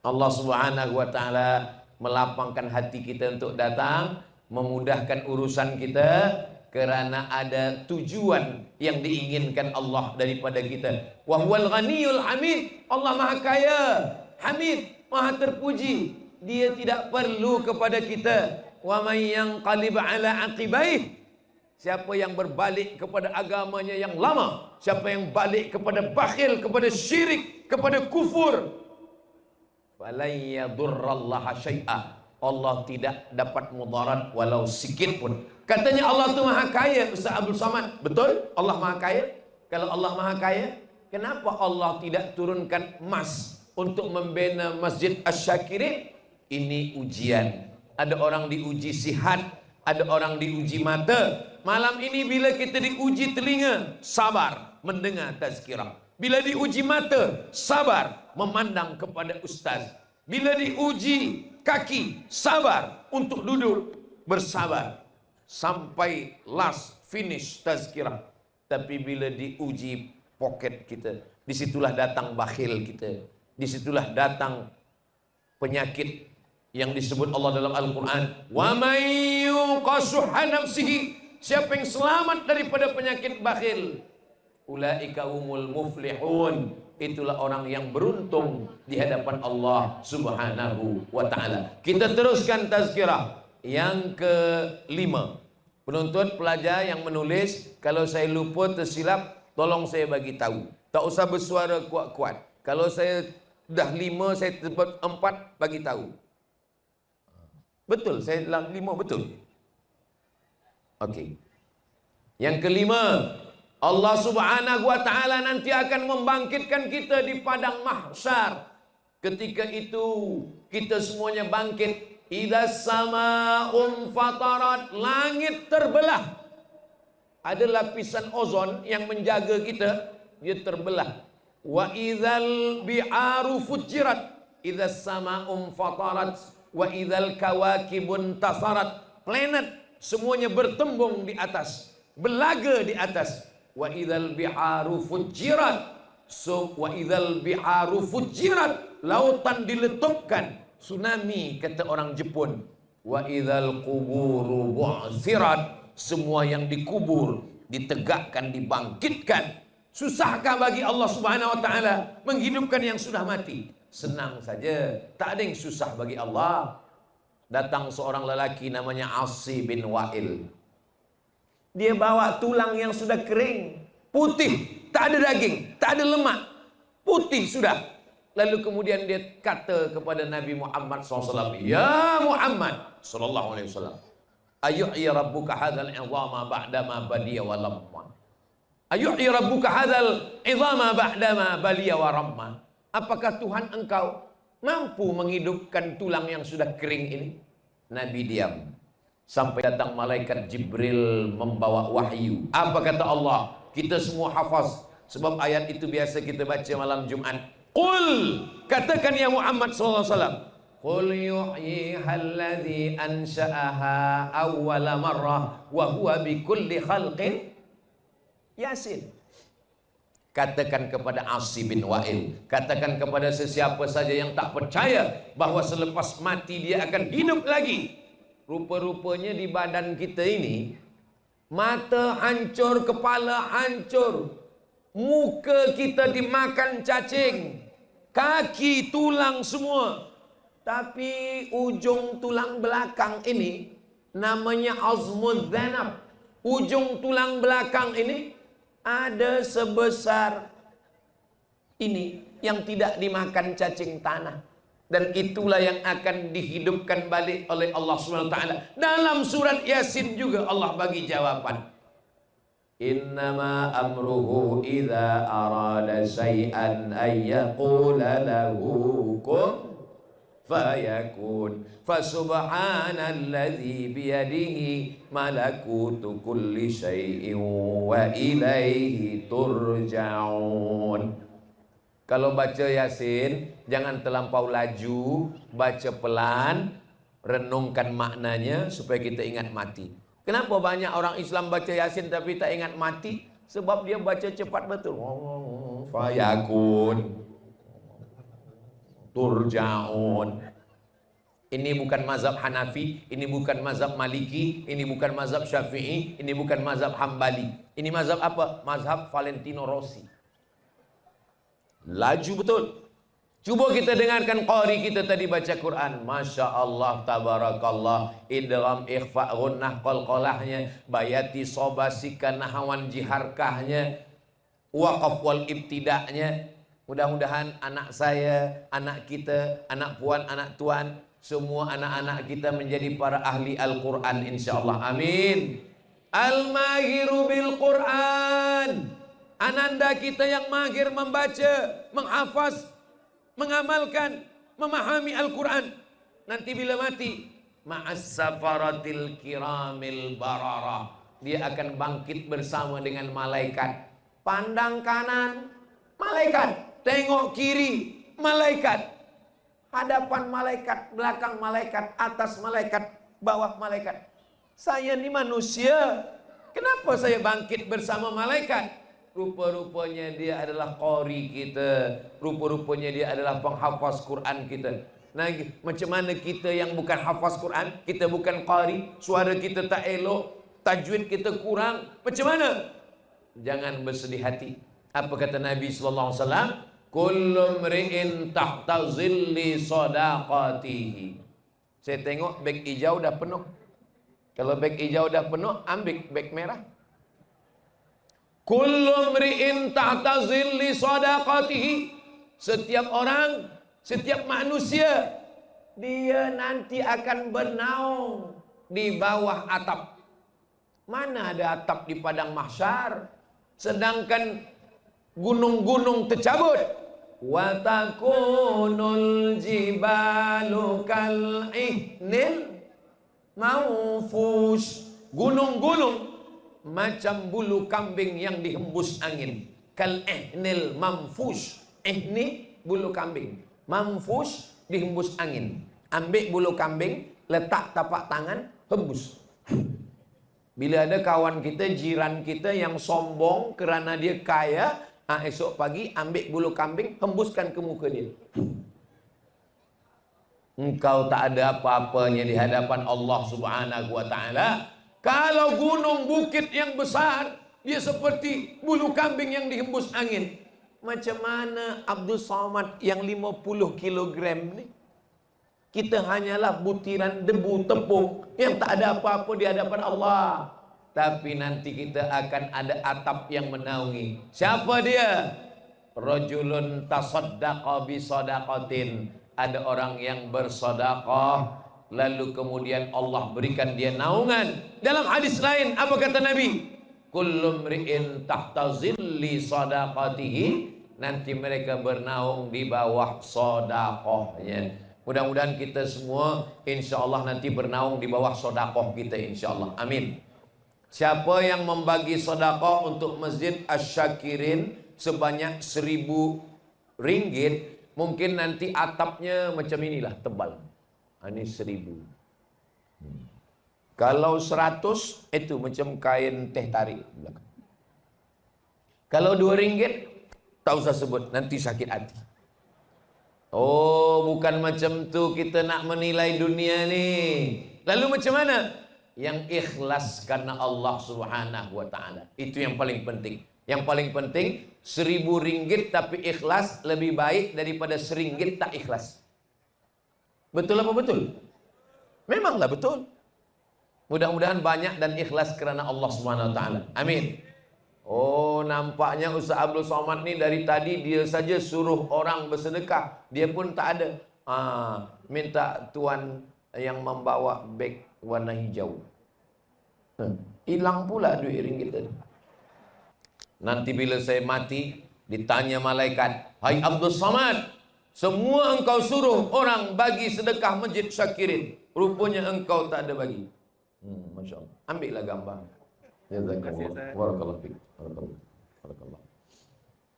[SPEAKER 1] Allah Subhanahu wa taala melapangkan hati kita untuk datang, memudahkan urusan kita karena ada tujuan yang diinginkan Allah daripada kita. Wa huwal ghaniyul hamid. Allah Maha Kaya, Hamid, Maha terpuji. Dia tidak perlu kepada kita. Wa may yanqalib ala aqibaih. Siapa yang berbalik kepada agamanya yang lama, siapa yang balik kepada bakhil, kepada syirik, kepada kufur, falan yadurrallaha syai'a. Allah tidak dapat mudarat walau sikit pun. Katanya Allah tu Maha Kaya, Ustaz Abdul Samad. Betul? Allah Maha Kaya? Kalau Allah Maha Kaya, kenapa Allah tidak turunkan emas untuk membina Masjid Asy-Syakirin? Ini ujian. Ada orang diuji sihat, ada orang diuji mata. Malam ini bila kita diuji telinga, sabar mendengar tazkirah. Bila diuji mata, sabar memandang kepada ustaz. Bila diuji kaki, sabar untuk duduk, bersabar sampai last finish tazkirah. Tapi bila diuji poket kita, disitulah datang bakhil kita, disitulah datang penyakit yang disebut Allah dalam Al-Quran. Wa may yuqashuha nafsihi. Siapa yang selamat daripada penyakit bakhil, ulaika humul muflihun. Itulah orang yang beruntung di hadapan Allah Subhanahu wa ta'ala. Kita teruskan tazkirah yang kelima. Penuntut pelajar yang menulis, kalau saya lupa tersilap, tolong saya bagi tahu. Tak usah bersuara kuat-kuat. Kalau saya dah 5, saya tepat 4, bagi tahu. Betul, saya 5 betul. Okey. Yang kelima, Allah Subhanahu wa taala nanti akan membangkitkan kita di padang mahsyar. Ketika itu kita semuanya bangkit. Idzas sama'un fatarat, langit terbelah. Ada lapisan ozon yang menjaga kita, dia terbelah. Wa idzal bi'aru fujirat, idzas sama'un fatarat, wa idzal kawakibun tasarat. Planet semuanya bertembung di atas, belaga di atas. Wa idzal biharu fujirat, wa idzal biharu fujirat, lautan diletupkan, tsunami kata orang Jepun. Wa idzal quburu bu'sirat, semua yang dikubur ditegakkan, dibangkitkan. Susahkah bagi Allah Subhanahu wa taala menghidupkan yang sudah mati? Senang saja, tak ada yang susah bagi Allah. Datang seorang lelaki namanya Asi bin Wa'il. Dia bawa tulang yang sudah kering, putih, tak ada daging, tak ada lemak, putih sudah. Lalu kemudian dia kata kepada Nabi Muhammad SAW, Ya Muhammad SAW, ayuhyi rabbuka hadzal idhama ba'dama badiya wa lamma. Ayuhyi rabbuka hadzal idhama ba'dama baliya wa ramma. Apakah Tuhan engkau mampu menghidupkan tulang yang sudah kering ini? Nabi diam sampai datang malaikat Jibril membawa wahyu. Apa kata Allah? Kita semua hafaz, sebab ayat itu biasa kita baca malam Jumat. Qul, katakan ya Muhammad sallallahu alaihi wasallam, qul yuhyiha alladhi ansha'aha awwala marrah wa huwa bikulli khalqin Yasin. Katakan kepada Asi bin Wa'il, katakan kepada sesiapa saja yang tak percaya bahawa selepas mati dia akan hidup lagi. Rupa-rupanya di badan kita ini, mata hancur, kepala hancur, muka kita dimakan cacing, kaki, tulang semua. Tapi ujung tulang belakang ini namanya azmul dhanab. Ujung tulang belakang ini ada sebesar ini yang tidak dimakan cacing tanah, dan itulah yang akan dihidupkan balik oleh Allah SWT. Dalam surat Yasin juga Allah bagi jawaban. Innama amruhu idza arada syai'an ay yaqula lahu kun fayakun. Fasubhanalladzi biyadihi malakutu kulli syai'in wa ilaihi turja'un. Kalau baca Yasin jangan terlampau laju, baca pelan, renungkan maknanya supaya kita ingat mati. Kenapa banyak orang Islam baca Yasin tapi tak ingat mati? Sebab dia baca cepat betul. Fayakun, turja'un. Ini bukan mazhab Hanafi, ini bukan mazhab Maliki, ini bukan mazhab Syafi'i, ini bukan mazhab Hambali. Ini mazhab apa? Mazhab Valentino Rossi. Laju betul. Cuba kita dengarkan qari kita tadi baca Quran. Masya Allah, tabarakallah, idgham, ikhfa, gunnah, qalqalahnya, bayati, sobasika, nahawan, jiharkahnya, waqaf wal ibtidaknya. Mudah-mudahan anak saya, anak kita, anak puan, anak tuan, semua anak-anak kita menjadi para ahli Al-Quran insyaAllah. Amin. Al-mahiru bil Quran. Ananda kita yang mahir membaca, menghafaz, mengamalkan, memahami Al-Quran. Nanti bila mati, ma'as safaratil kiramil bararah, dia akan bangkit bersama dengan malaikat. Pandang kanan, malaikat. Tengok kiri, malaikat. Hadapan malaikat, belakang malaikat, atas malaikat, bawah malaikat. Saya ni manusia, kenapa saya bangkit bersama malaikat? Rupa-rupanya dia adalah qari kita, rupa-rupanya dia adalah penghafaz Quran kita. Nah, macam mana kita yang bukan hafaz Quran, kita bukan qari, suara kita tak elok, tajwid kita kurang, macam mana? Jangan bersedih hati. Apa kata Nabi sallallahu alaihi wasallam? Kullu mri'in tahta zilli sadaqatihi. Saya tengok beg hijau dah penuh. Kalau beg hijau dah penuh, ambil beg merah. Kullu mri'in tahta zilli sadaqatihi. Setiap orang, setiap manusia, dia nanti akan bernaung di bawah atap. Mana ada atap di padang mahsyar? Sedangkan gunung-gunung tercabut. Wa takunul jibalu kal ihnil manfush. Gunung-gunung macam bulu kambing yang dihembus angin. Kal ihnil manfush. Ihni bulu kambing, manfush dihembus angin. Ambil bulu kambing, letak tapak tangan, hembus. Bila ada kawan kita, jiran kita yang sombong kerana dia kaya, esok pagi ambil bulu kambing, hembuskan ke muka dia. Engkau tak ada apa-apanya di hadapan Allah Subhanahu wa ta'ala. Kalau gunung bukit yang besar, dia seperti bulu kambing yang dihembus angin. Macam mana Abdul Somad yang 50 kilogram ni? Kita hanyalah butiran debu tepung yang tak ada apa-apa di hadapan Allah. Tapi nanti kita akan ada atap yang menaungi. Siapa dia? Rajulun tasaddaqa bi sadaqatin. Ada orang yang bersedekah, lalu kemudian Allah berikan dia naungan. Dalam hadis lain apa kata Nabi? Kullu mri'in tahta zilli sadaqatihi. Nanti mereka bernaung di bawah sedekahnya. Mudah-mudahan kita semua insya-Allah nanti bernaung di bawah sedekah kita insya-Allah. Amin. Siapa yang membagi sedekah untuk Masjid Asy-Syakirin sebanyak 1.000 ringgit, mungkin nanti atapnya macam inilah tebal. Ini 1.000. Kalau 100 itu macam kain teh tarik belakang. Kalau 2 ringgit tak usah sebut, nanti sakit hati. Oh, bukan macam tu kita nak menilai dunia ni. Lalu macam mana? Yang ikhlas karena Allah Subhanahu wa ta'ala. Itu yang paling penting. Yang paling penting 1.000 ringgit tapi ikhlas lebih baik daripada RM1 tak ikhlas. Betul apa betul? Memanglah betul. Mudah-mudahan banyak dan ikhlas kerana Allah Subhanahu wa ta'ala. Amin. Oh, nampaknya Ustaz Abdul Somad ni dari tadi dia saja suruh orang bersedekah, dia pun tak ada. Minta tuan yang membawa beg warna hijau. Hilang pula duit ringgit tadi. Nanti bila saya mati, ditanya malaikat, hai Abdul Samad, semua engkau suruh orang bagi sedekah Masjid Syakirin, rupanya engkau tak ada bagi. Masya Allah. Ambillah gambar. Jazakallah. Barakallahu fiik. Barakallah.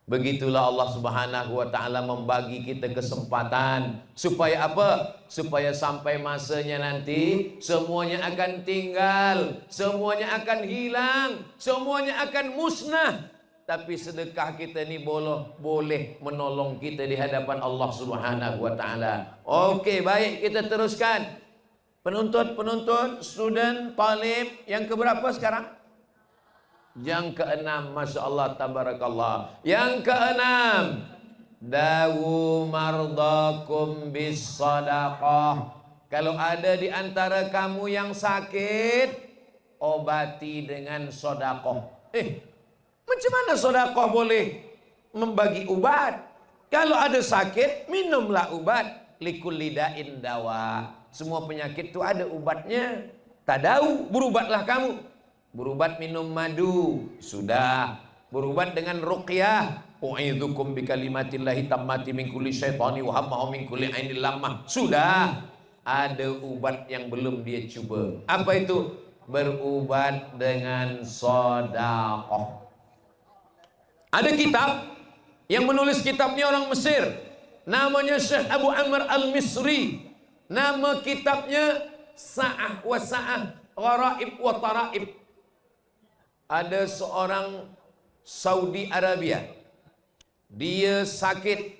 [SPEAKER 1] Begitulah Allah Subhanahu wa taala membagi kita kesempatan supaya apa? Supaya sampai masanya nanti semuanya akan tinggal, semuanya akan hilang, semuanya akan musnah. Tapi sedekah kita ni boleh menolong kita di hadapan Allah Subhanahu wa taala. Okey, baik, kita teruskan. Penuntut, student, talib yang keberapa sekarang? Yang keenam, Masya Allah, tabarakallah. Yang keenam, dawu mardakum bis sadaqah. Kalau ada di antara kamu yang sakit, obati dengan sedekah. Macam mana sedekah boleh membagi ubat? Kalau ada sakit, minumlah ubat. Likulli da'in dawa. Semua penyakit itu ada ubatnya. Tadau, berubatlah kamu. Berubat minum madu, sudah. Berubat dengan ruqyah, u'idzukum bikalimatillahi tammati min kulli syaitani wa hamma min kulli ainil lamah, sudah. Ada ubat yang belum dia cuba. Apa itu? Berubat dengan sedekah. Ada kitab yang menulis kitabnya orang Mesir, namanya Syekh Abu Amr Al-Misri. Nama kitabnya Sa'ah wa Sa'ah, Gharaib wa Taraib. Ada seorang Saudi Arabia, dia sakit,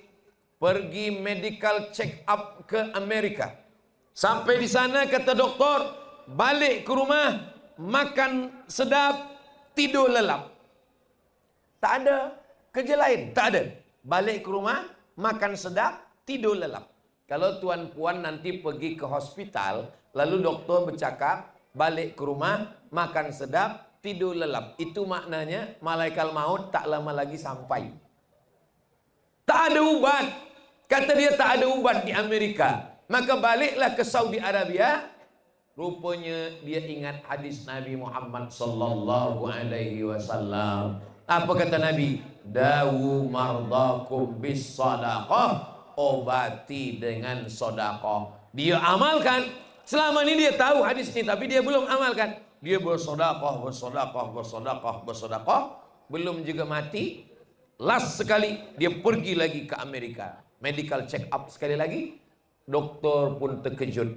[SPEAKER 1] pergi medical check up ke Amerika. Sampai di sana kata doktor, balik ke rumah, makan sedap, tidur lelap. Tak ada kerja lain, tak ada. Balik ke rumah, makan sedap, tidur lelap. Kalau tuan puan nanti pergi ke hospital, lalu doktor bercakap, balik ke rumah, makan sedap, tidur lelap, itu maknanya malaikat maut tak lama lagi sampai. Tak ada ubat. Kata dia tak ada ubat di Amerika. Maka baliklah ke Saudi Arabia. Rupanya dia ingat hadis Nabi Muhammad sallallahu alaihi wasallam. Apa kata Nabi? Dawu mardakum bis sadaqah. Obati dengan sedekah. Dia amalkan. Selama ini dia tahu hadis ini, tapi dia belum amalkan. Dia bersedekah, belum juga mati. Last sekali dia pergi lagi ke Amerika, medical check up sekali lagi. Doktor pun terkejut.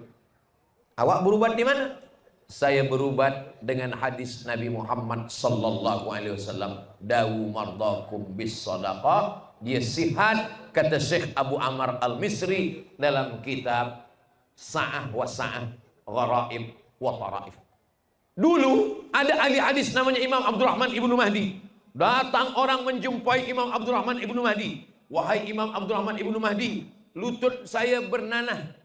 [SPEAKER 1] Awak berubat di mana? Saya berubat dengan hadis Nabi Muhammad sallallahu alaihi wasallam. Dawu mardakum bis sadaqah. Dia sihat, kata Syekh Abu Amr Al-Misri dalam kitab Sa'ah wa Sa'ah, Gharaib wa Taraif. Dulu ada ahli hadis namanya Imam Abdurrahman Ibnu Mahdi. Datang orang menjumpai Imam Abdurrahman Ibnu Mahdi. Wahai Imam Abdurrahman Ibnu Mahdi, lutut saya bernanah,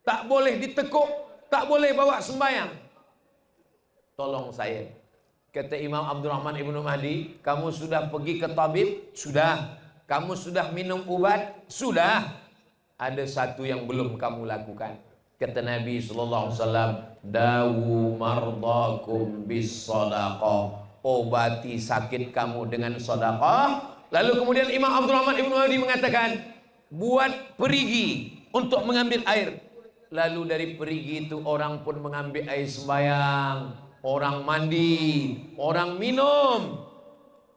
[SPEAKER 1] tak boleh ditekuk, tak boleh bawa sembahyang. Tolong saya. Kata Imam Abdurrahman Ibnu Mahdi, kamu sudah pergi ke tabib? Sudah. Kamu sudah minum obat? Sudah. Ada satu yang belum kamu lakukan. Kata Nabi SAW, dawu mardakum bis sadaqah. Obati sakit kamu dengan sedekah. Lalu kemudian Imam Abdurrahman Ibnu Mahdi mengatakan, buat perigi untuk mengambil air. Lalu dari perigi itu orang pun mengambil air sembahyang, orang mandi, orang minum.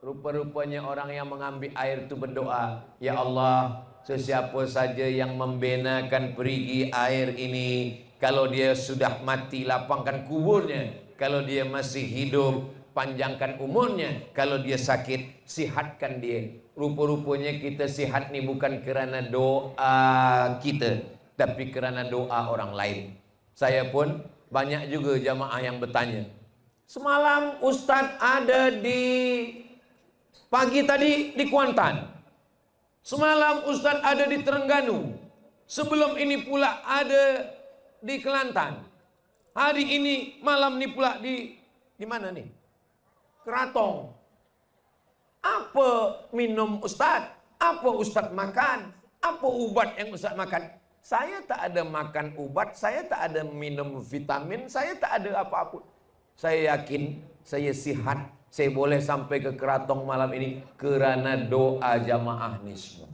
[SPEAKER 1] Rupa-rupanya orang yang mengambil air itu berdoa, ya Allah, sesiapa saja yang membenakan perigi air ini, kalau dia sudah mati, lapangkan kuburnya. Kalau dia masih hidup, panjangkan umurnya. Kalau dia sakit, sihatkan dia. Rupa-rupanya kita sihat ni bukan kerana doa kita, tapi kerana doa orang lain. Saya pun banyak juga jamaah yang bertanya, semalam Ustadz ada di pagi tadi di Kuantan, semalam Ustadz ada di Terengganu, sebelum ini pula ada di Kelantan, hari ini malam ini pula di mana nih? Keratong. Apa minum Ustadz? Apa Ustadz makan? Apa obat yang Ustadz makan? Saya tak ada makan ubat, saya tak ada minum vitamin, saya tak ada apa-apa. Saya yakin saya sihat saya boleh sampai ke Keratong malam ini kerana doa jamaah ni semua.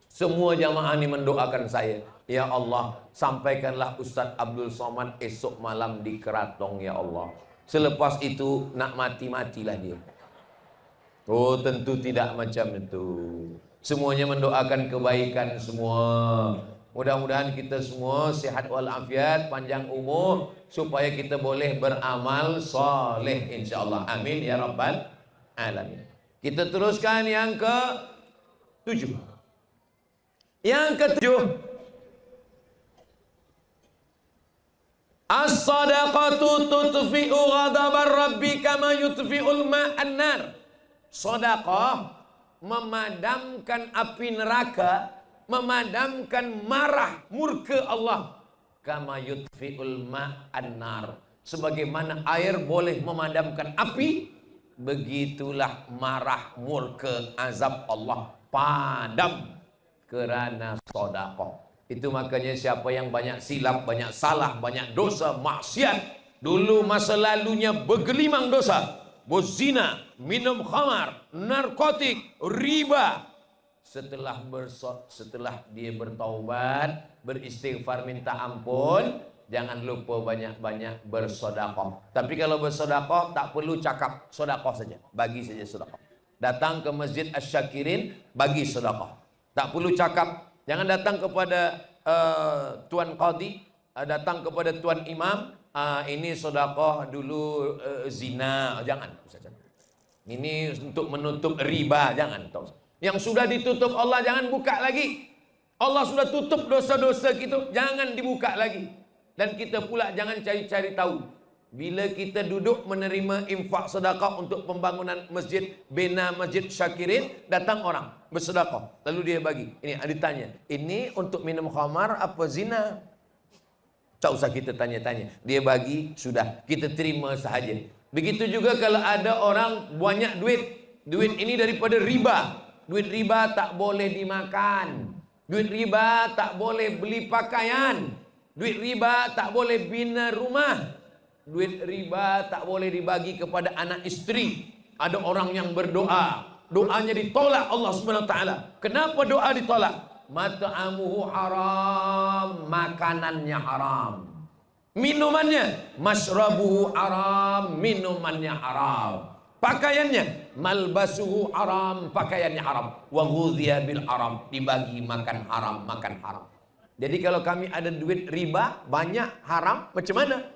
[SPEAKER 1] Semua jamaah ni mendoakan saya. Ya Allah, sampaikanlah Ustaz Abdul Somad esok malam di Keratong ya Allah. Selepas itu nak mati-matilah dia. Oh, tentu tidak macam itu. Semuanya mendoakan kebaikan semua. Mudah-mudahan kita semua sehat walafiat, panjang umur, supaya kita boleh beramal soleh insyaallah. Amin ya rabbal alamin. Kita teruskan yang ke-7. Yang ke-7, as-sadaqatu tutfi'u ghadabar rabbi kama yutfi'ul ma'an nar. Sedekah memadamkan api neraka, memadamkan marah murka Allah. Kama yutfi'ul ma'an nar, sebagaimana air boleh memadamkan api, begitulah marah murka azab Allah padam kerana sedekah. Itu makanya siapa yang banyak silap, banyak salah, banyak dosa, maksiat, dulu masa lalunya bergelimang dosa, berzina, minum khamar, narkotik, riba. Setelah dia bertaubat, beristighfar, minta ampun, jangan lupa banyak-banyak bersedekah. Tapi kalau bersedekah tak perlu cakap, sedekah saja, bagi saja sedekah. Datang ke Masjid Asy-Syakirin, bagi sedekah. Tak perlu cakap. Jangan datang kepada Tuan Qadi, datang kepada Tuan Imam, ini sedekah dulu zina, jangan. Ini untuk menutup riba, jangan. Yang sudah ditutup Allah jangan buka lagi. Allah sudah tutup dosa-dosa kita, jangan dibuka lagi. Dan kita pula jangan cari-cari tahu. Bila kita duduk menerima infak sedekah untuk pembangunan masjid, bina Masjid Syakirin, datang orang bersedekah, lalu dia bagi. Ini ditanya, ini untuk minum khamar apa zina? Tak usah kita tanya-tanya, dia bagi, sudah kita terima sahaja. Begitu juga kalau ada orang banyak duit, duit ini daripada riba. Duit riba tak boleh dimakan, duit riba tak boleh beli pakaian, duit riba tak boleh bina rumah, duit riba tak boleh dibagi kepada anak istri. Ada orang yang berdoa, doanya ditolak Allah Subhanahu wa taala. Kenapa doa ditolak? Mat'amuhu haram, makanannya haram. Minumannya masyrabuhu haram, minumannya haram. Pakaiannya malbasuhu haram, pakaiannya haram. Wa ghudhiya bil haram, dibagi makan haram, makan haram. Jadi kalau kami ada duit riba banyak haram, macam mana?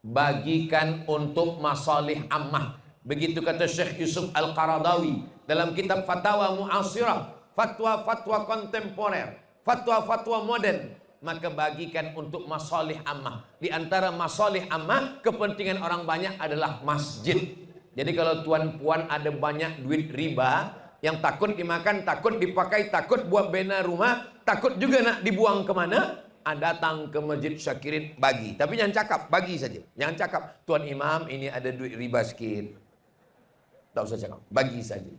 [SPEAKER 1] Bagikan untuk masalih ammah. Begitu kata Syekh Yusuf Al-Qaradawi dalam kitab Fatawa Mu'asirah, fatwa-fatwa kontemporer, fatwa-fatwa modern. Maka bagikan untuk masalih ammah. Di antara masalih ammah, kepentingan orang banyak adalah masjid. Jadi kalau tuan-puan ada banyak duit riba yang takut dimakan, takut dipakai, takut buat bina rumah, takut juga nak dibuang kemana, datang ke Masjid Syakirin, bagi. Tapi jangan cakap, bagi saja. Jangan cakap, Tuan Imam ini ada duit riba sikit. Tak usah cakap, bagi saja.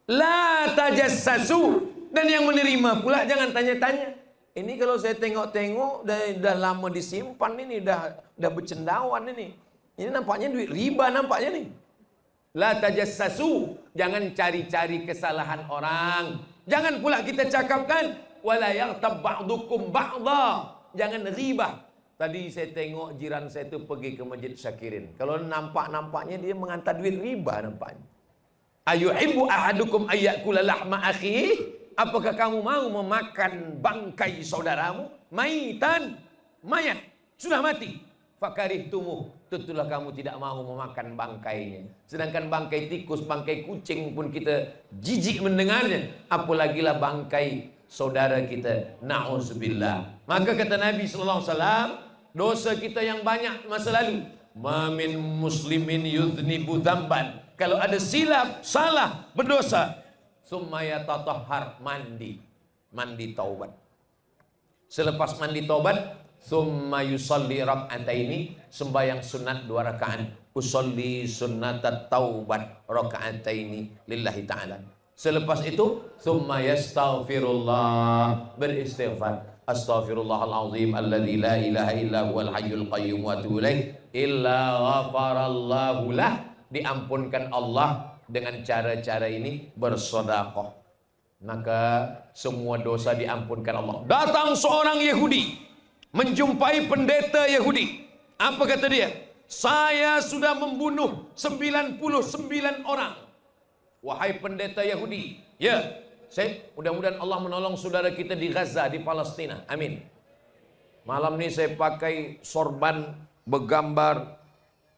[SPEAKER 1] La tajassasu. Dan yang menerima pula jangan tanya-tanya. Ini kalau saya tengok-tengok dah lama disimpan ini, dah bercendawan ini. Ini nampaknya duit riba nampaknya nih. La tajassasu. Jangan cari-cari kesalahan orang. Jangan pula kita cakapkan wala yaghtab ba'dukum ba'dha. Jangan ribah. Tadi saya tengok jiran saya tu pergi ke Masjid Syakirin. Kalau nampaknya dia menghantar duit riba nampaknya. Ayuhibbu ahadukum ayyakula lahma akhihi? Apakah kamu mau memakan bangkai saudaramu? Maitan, mayat, sudah mati. Fakarihtumuh, tentulah kamu tidak mau memakan bangkainya. Sedangkan bangkai tikus, bangkai kucing pun kita jijik mendengarnya. Apalagilah bangkai saudara kita. Na'udzubillah. Maka kata Nabi SAW, dosa kita yang banyak masa lalu. Ma min muslimin yudhnibu dzamban. Kalau ada silap, salah, berdosa, summa yatatahhar, mandi taubat. Selepas mandi taubat, summa yusalli rak'ataini, sembahyang sunat 2 rakaat. Usolli sunnatat taubat rak'ataini lillahi ta'ala. Selepas itu, summa yastaghfirullah, beristighfar. astaghfirullahalazim alladzi la ilaha illa huwal hayyul qayyum wa atubu ilaih illa ghafarallahu lah, diampunkan Allah dengan cara-cara ini, bersedekah. Maka semua dosa diampunkan Allah. Datang seorang Yahudi menjumpai pendeta Yahudi. Apa kata dia? Saya sudah membunuh 99 orang. Wahai pendeta Yahudi, ya, mudah-mudahan Allah menolong saudara kita di Gaza, di Palestina. Amin. Malam ini saya pakai sorban bergambar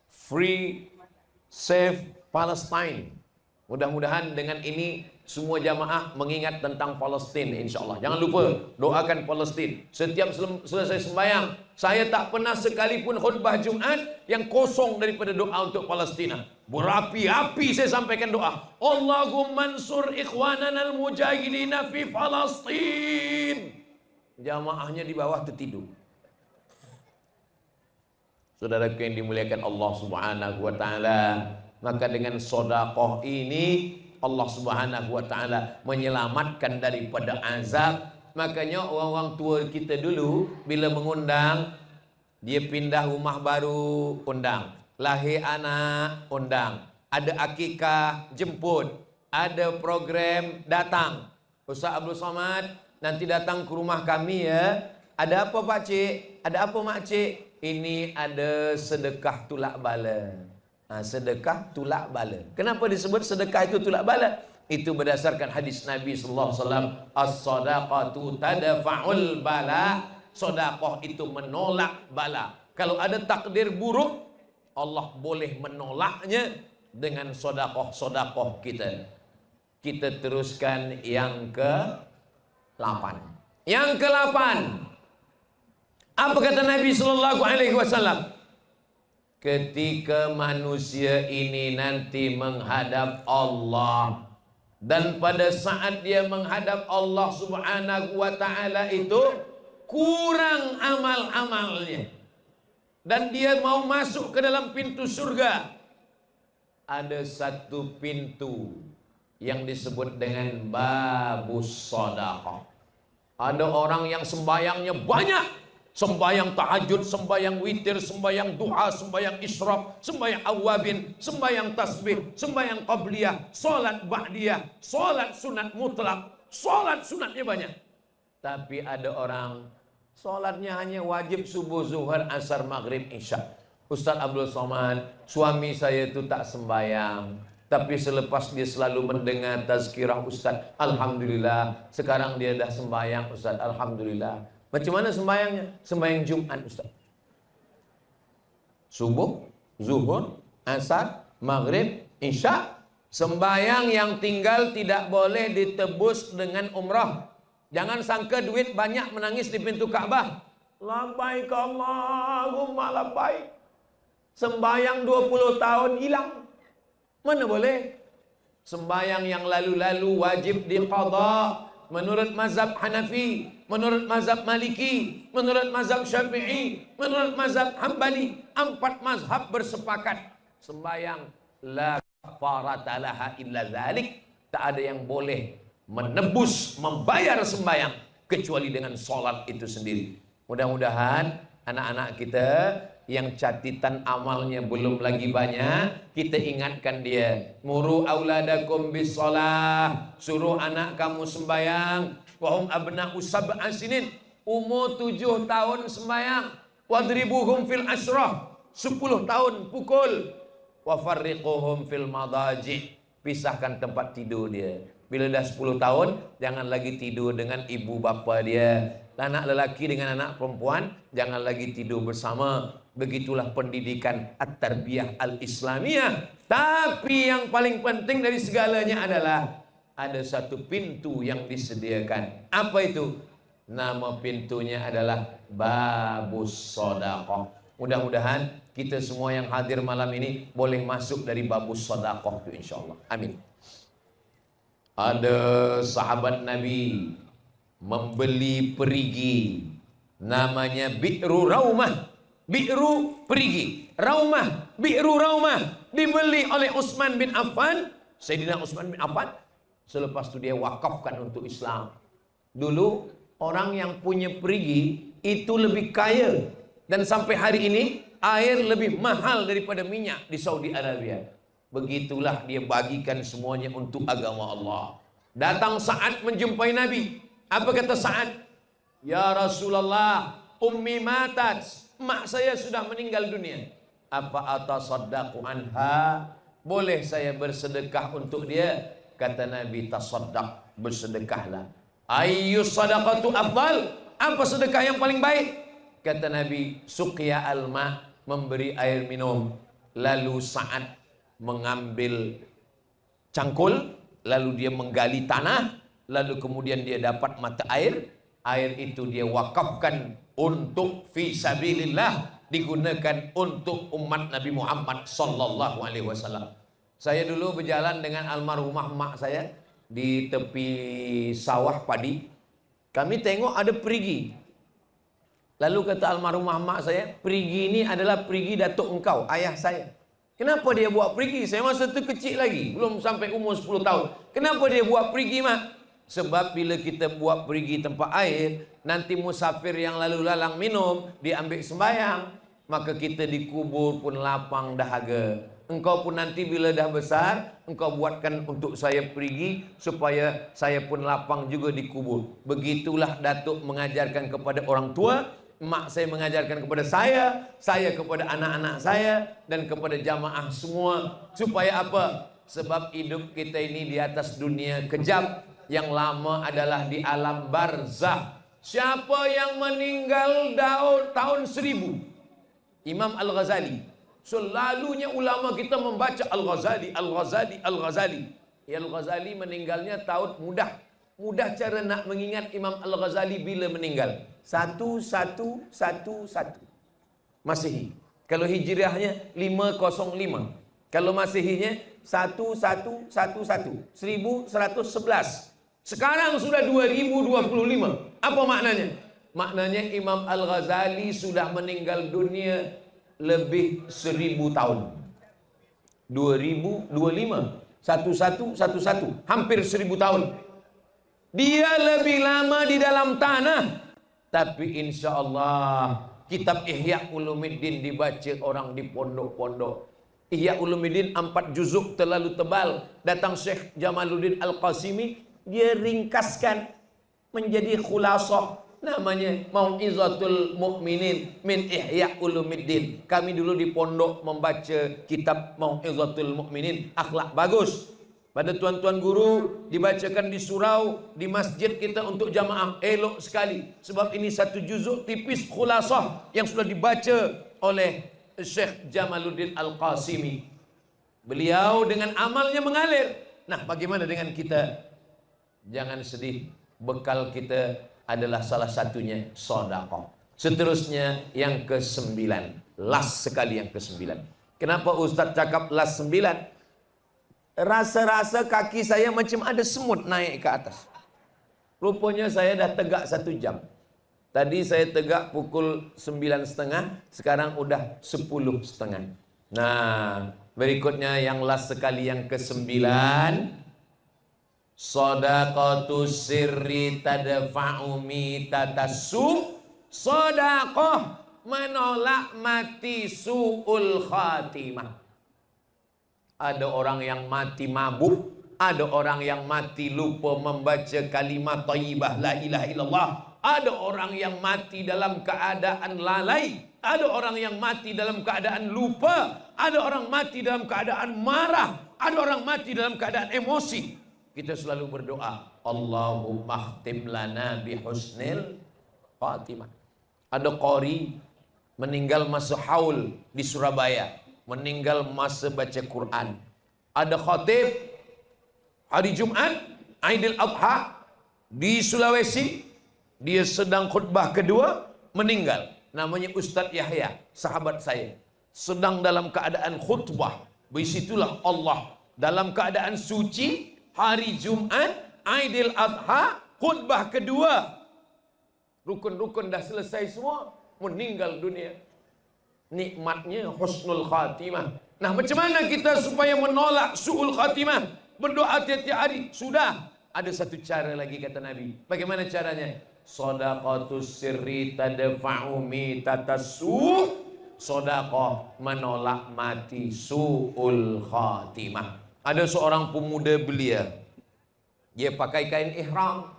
[SPEAKER 1] Free Save Palestine. Mudah-mudahan dengan ini semua jamaah mengingat tentang Palestina, insya Allah. Jangan lupa doakan Palestina. Setiap selesai sembahyang, saya tak pernah sekalipun khutbah Jumat yang kosong daripada doa untuk Palestina. Berapi-api saya sampaikan doa. Allahumma ansur ikhwanana al-mujahidina fi Palestin. Jamaahnya di bawah tertidur. Saudaraku yang dimuliakan Allah Subhanahu wa taala, maka dengan sedekah ini Allah Subhanahu wa taala menyelamatkan daripada azab. Makanya orang-orang tua kita dulu bila mengundang, dia pindah rumah baru, undang. Lahir anak, undang. Ada akikah, jemput. Ada program, datang. Ustaz Abdul Somad nanti datang ke rumah kami ya. Ada apa Pak Cik? Ada apa Mak Cik? Ini ada sedekah tulak bala. Sedekah tulak bala. Kenapa disebut sedekah itu tulak bala? Itu berdasarkan hadis Nabi sallallahu alaihi wasallam, as-sadaqatu tadfa'ul bala. Sedekah itu menolak bala. Kalau ada takdir buruk, Allah boleh menolaknya dengan sedekah kita. Kita teruskan yang ke-8. Yang ke-8. Apa kata Nabi sallallahu alaihi wasallam? Ketika manusia ini nanti menghadap Allah, dan pada saat dia menghadap Allah Subhanahu wa taala itu kurang amal-amalnya, dan dia mau masuk ke dalam pintu surga, ada satu pintu yang disebut dengan babus shadaqah. Ada orang yang sembayangnya banyak, sembayang tahajud, sembayang witir, sembayang duha, sembayang isyraq, sembayang awabin, sembayang tasbih, sembayang qabliyah, salat ba'diyah, salat sunat mutlak, salat sunatnya banyak. Tapi ada orang salatnya hanya wajib subuh, zuhur, asar, maghrib, isya. Ustaz Abdul Somad, suami saya itu tak sembayang, tapi selepas dia selalu mendengar tazkirah Ustaz, alhamdulillah, sekarang dia dah sembayang Ustaz, alhamdulillah. Macam mana sembahyangnya? Sembahyang Jumat Ustaz. Subuh, zuhur, asar, maghrib, isya. Sembahyang yang tinggal tidak boleh ditebus dengan umrah. Jangan sangka duit banyak menangis di pintu Ka'bah. Labbaik Allahumma labbaik. Sembahyang 20 tahun hilang. Mana boleh? Sembahyang yang lalu-lalu wajib diqadha. Menurut mazhab Hanafi, menurut mazhab Maliki, menurut mazhab Syafi'i, menurut mazhab Hambali, 4 mazhab bersepakat sembahyang la kafarata laha illa dzalik. Tak ada yang boleh menebus, membayar sembahyang kecuali dengan sholat itu sendiri. Mudah-mudahan anak-anak kita yang catatan amalnya belum lagi banyak, kita ingatkan dia. Muru auladakum bis shalah, suruh anak kamu sembayang. Wahum abna'u sab'a sinin, umur 7 tahun sembayang. Wadribuhum fil asyrah, 10 tahun pukul. Wa farriquhum fil madaji, pisahkan tempat tidur dia. Bila dah 10 tahun, jangan lagi tidur dengan ibu bapa dia. Anak lelaki dengan anak perempuan jangan lagi tidur bersama. Begitulah pendidikan at-tarbiyah al-islamiyah. Tapi yang paling penting dari segalanya adalah ada satu pintu yang disediakan. Apa itu? Nama pintunya adalah babus shadaqah. Mudah-mudahan kita semua yang hadir malam ini boleh masuk dari babus shadaqah itu insyaallah. Amin. Ada sahabat Nabi membeli perigi, namanya Bi'ru Raumah. Bi'ru perigi, Raumah, Bi'ru Raumah dibeli oleh Utsman bin Affan. Sayyidina Utsman bin Affan selepas itu dia wakafkan untuk Islam. Dulu orang yang punya perigi itu lebih kaya. Dan sampai hari ini air lebih mahal daripada minyak di Saudi Arabia. Begitulah dia bagikan semuanya untuk agama Allah. Datang Sa'ad menjumpai Nabi. Apa kata Sa'ad? Ya Rasulullah, ummi matat, mak saya sudah meninggal dunia. Apa atasaddaqu anha? Boleh saya bersedekah untuk dia? Kata Nabi, tasaddaq, bersedekahlah. Ayyus sadaqatu afdal? Apa sedekah yang paling baik? Kata Nabi, suqya alma, memberi air minum. Lalu Sa'ad mengambil cangkul, lalu dia menggali tanah, lalu kemudian dia dapat mata air. Air itu dia wakafkan untuk fi sabilillah, digunakan untuk umat Nabi Muhammad sallallahu alaihi wasallam. Saya dulu berjalan dengan almarhumah mak saya di tepi sawah padi. Kami tengok ada perigi. Lalu kata almarhumah mak saya, perigi ini adalah perigi datuk engkau, ayah saya. Kenapa dia buat perigi? Saya masa itu kecil lagi, belum sampai umur 10 tahun. Kenapa dia buat perigi, mak? Sebab bila kita buat perigi tempat air, nanti musafir yang lalu lalang minum, diambil sembahyang, maka kita dikubur pun lapang dahaga. Engkau pun nanti bila dah besar, engkau buatkan untuk saya perigi, supaya saya pun lapang juga dikubur. Begitulah datuk mengajarkan kepada orang tua, mak saya mengajarkan kepada saya kepada anak-anak saya, dan kepada jamaah semua. Supaya apa? Sebab hidup kita ini di atas dunia kejam, yang lama adalah di alam barzah. Siapa yang meninggal tahun 1000? Imam Al-Ghazali. Selalunya ulama kita membaca Al-Ghazali, Al-Ghazali, Al-Ghazali. Al-Ghazali meninggalnya tahun mudah cara nak mengingat Imam Al-Ghazali bila meninggal. 1111 Masehi. Kalau hijriahnya 505. Kalau Masehinya 1111. 1111. Sekarang sudah 2025. Apa maknanya? Maknanya Imam Al-Ghazali sudah meninggal dunia lebih 1000 tahun. 2025. 1111. Hampir 1000 tahun. Dia lebih lama di dalam tanah. Tapi insya Allah kitab Ihya Ulumuddin dibaca orang di pondok-pondok. Ihya Ulumuddin 4 juzuk terlalu tebal. Datang Syekh Jamaluddin Al-Qasimi, dia ringkaskan menjadi khulasah, namanya Mau'izatul Mu'minin min Ihya Ulumuddin. Kami dulu di pondok membaca kitab Mau'izatul Mu'minin, akhlak bagus. Pada tuan-tuan guru dibacakan di surau, di masjid kita untuk jamaah, elok sekali. Sebab ini satu juzuk tipis khulasah yang sudah dibaca oleh Syekh Jamaluddin Al-Qasimi. Beliau dengan amalnya mengalir. Nah, bagaimana dengan kita? Jangan sedih, bekal kita adalah salah satunya sedekah. Seterusnya yang ke-9, last sekali yang ke-9. Kenapa Ustaz cakap last 9? Rasa-rasa kaki saya macam ada semut naik ke atas. Rupanya saya dah tegak 1 jam. Tadi saya tegak pukul 9.30, sekarang udah 10.30. Nah, berikutnya yang last sekali yang ke-9. Shadaqatu sirri tadfa'u mitatasu. Shadaqah menolak mati su'ul khatimah. Ada orang yang mati mabuk, ada orang yang mati lupa membaca kalimat thayyibah la ilaha illallah, ada orang yang mati dalam keadaan lalai, ada orang yang mati dalam keadaan lupa, ada orang mati dalam keadaan marah, ada orang mati dalam keadaan emosi. Kita selalu berdoa, Allahumma khtim lana bihusnil khatimah. Ada qari meninggal masa haul di Surabaya, meninggal masa baca Quran. Ada khatib hari Jumat Aidil Adha di Sulawesi, dia sedang khutbah kedua, meninggal. Namanya Ustadz Yahya, sahabat saya. Sedang dalam keadaan khutbah, bersitulah Allah dalam keadaan suci. Hari Jumat, Aidil Adha, khutbah kedua. Rukun-rukun dah selesai semua, meninggal dunia. Nikmatnya husnul khatimah. Nah, macam mana kita supaya menolak su'ul khatimah? Berdoa tiap-tiap hari. Sudah. Ada satu cara lagi kata Nabi. Bagaimana caranya? Shadaqatus sirri tadfa'u mitatassu. Sedekah menolak mati su'ul khatimah. Ada seorang pemuda belia, dia pakai kain ihram,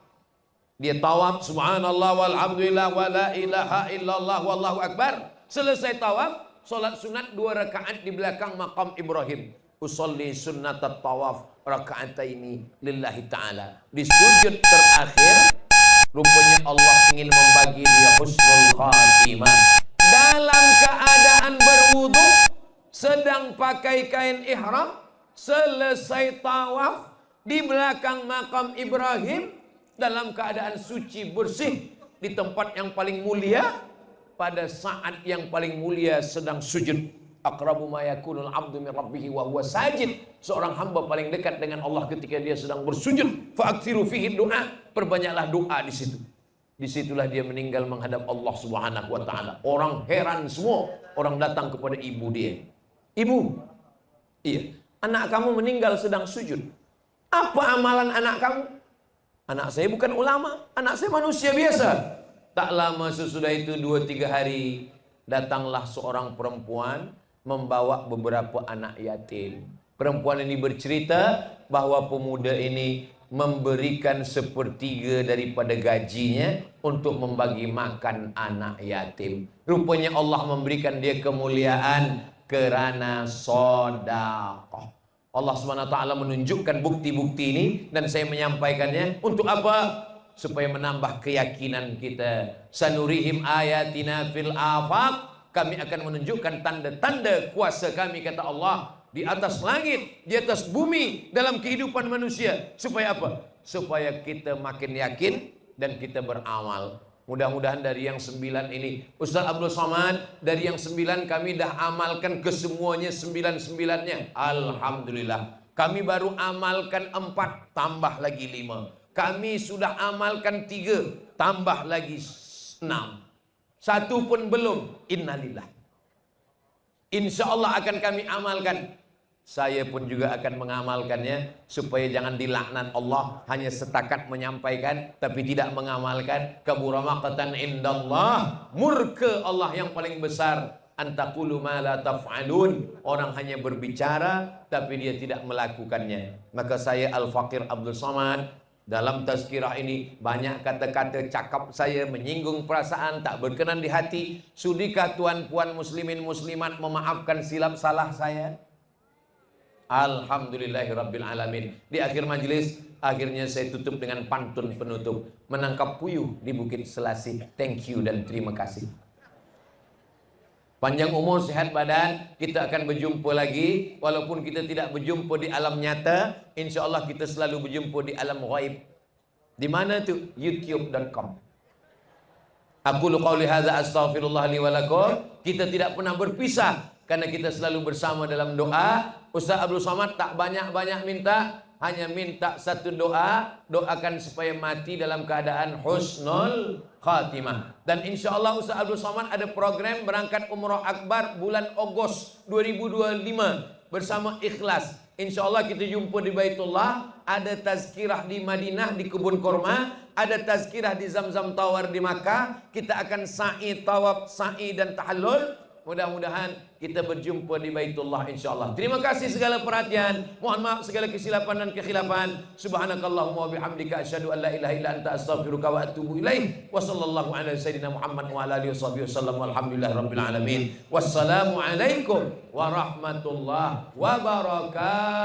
[SPEAKER 1] dia tawaf subhanallah walhamdulillah wala ilaha illallah wallahu akbar. Selesai tawaf, solat sunat 2 rakaat di belakang makam Ibrahim. Usolli sunnatat tawaf raka'ataini lillahi ta'ala. Di sujud terakhir, rupanya Allah ingin membagi dia husnul khatimah. Dalam keadaan berwudu, sedang pakai kain ihram, selesai tawaf di belakang makam Ibrahim, dalam keadaan suci bersih di tempat yang paling mulia, pada saat yang paling mulia sedang sujud. Aqrabu ma yakunul 'abdu min rabbih wa huwa sajid. Seorang hamba paling dekat dengan Allah ketika dia sedang bersujud. Fa'aktsiru fihi du'a. Perbanyaklah doa di situ. Disitulah dia meninggal menghadap Allah Subhanahu wa ta'ala. Orang heran semua. Orang datang kepada ibu dia. Ibu, iya, anak kamu meninggal sedang sujud. Apa amalan anak kamu? Anak saya bukan ulama, anak saya manusia biasa. Tak lama sesudah itu 2-3 hari, datanglah seorang perempuan membawa beberapa anak yatim. Perempuan ini bercerita bahwa pemuda ini memberikan 1/3 daripada gajinya untuk membagi makan anak yatim. Rupanya Allah memberikan dia kemuliaan kerana sedekah. Allah SWT menunjukkan bukti-bukti ini dan saya menyampaikannya untuk apa? Supaya menambah keyakinan kita. Sanurihim ayatina fil afaq. Kami akan menunjukkan tanda-tanda kuasa kami, kata Allah, di atas langit, di atas bumi, dalam kehidupan manusia. Supaya apa? Supaya kita makin yakin dan kita beramal. Mudah-mudahan dari yang 9 ini, Ustaz Abdul Somad, dari yang 9 kami dah amalkan kesemuanya 9-9-nya. Alhamdulillah. Kami baru amalkan 4, tambah lagi 5. Kami sudah amalkan 3, tambah lagi 6. 1 pun belum. Innalillah. Insya Allah akan kami amalkan. Saya pun juga akan mengamalkannya supaya jangan dilaknat Allah hanya setakat menyampaikan tapi tidak mengamalkan. Kabura maqtan indallah, murka Allah yang paling besar. Antaqulu ma la taf'alun, orang hanya berbicara tapi dia tidak melakukannya. Maka saya Al-Faqir Abdul Somad, dalam tazkirah ini banyak kata-kata cakap saya menyinggung perasaan, tak berkenan di hati. Sudikah tuan-puan muslimin muslimat memaafkan silap salah saya? Alhamdulillahirabbil alamin. Di akhir majelis, akhirnya saya tutup dengan pantun penutup. Menangkap puyuh di Bukit Selasih. Thank you dan terima kasih. Panjang umur, sehat badan. Kita akan berjumpa lagi. Walaupun kita tidak berjumpa di alam nyata, insya Allah kita selalu berjumpa di alam ghaib. Di mana tu? youtube.com. Aku qauli hadza astaghfirullah li wa lakum. Kita tidak pernah berpisah karena kita selalu bersama dalam doa. Ustaz Abdul Somad tak banyak-banyak minta, hanya minta satu doa. Doakan supaya mati dalam keadaan husnul khatimah. Dan insya Allah Ustaz Abdul Somad ada program berangkat Umrah Akbar bulan Ogos 2025 bersama Ikhlas. Insya Allah kita jumpa di Baitullah. Ada tazkirah di Madinah di Kebun Kurma. Ada tazkirah di Zamzam Tower di Makkah. Kita akan sa'i, tawaf, sa'i dan tahallul. Mudah-mudahan kita berjumpa di Baitullah insyaallah. Terima kasih segala perhatian. Mohon maaf segala kesilapan dan kekhilafan. Subhanakallahumma wa bihamdika asyhadu an la ilaha illa anta astaghfiruka wa atubu ilaik. Wa sallallahu ala sayyidina Muhammad wa ala alihi wasallam. Walhamdulillahirabbil alamin. Wassalamu alaikum warahmatullahi wabarakatuh.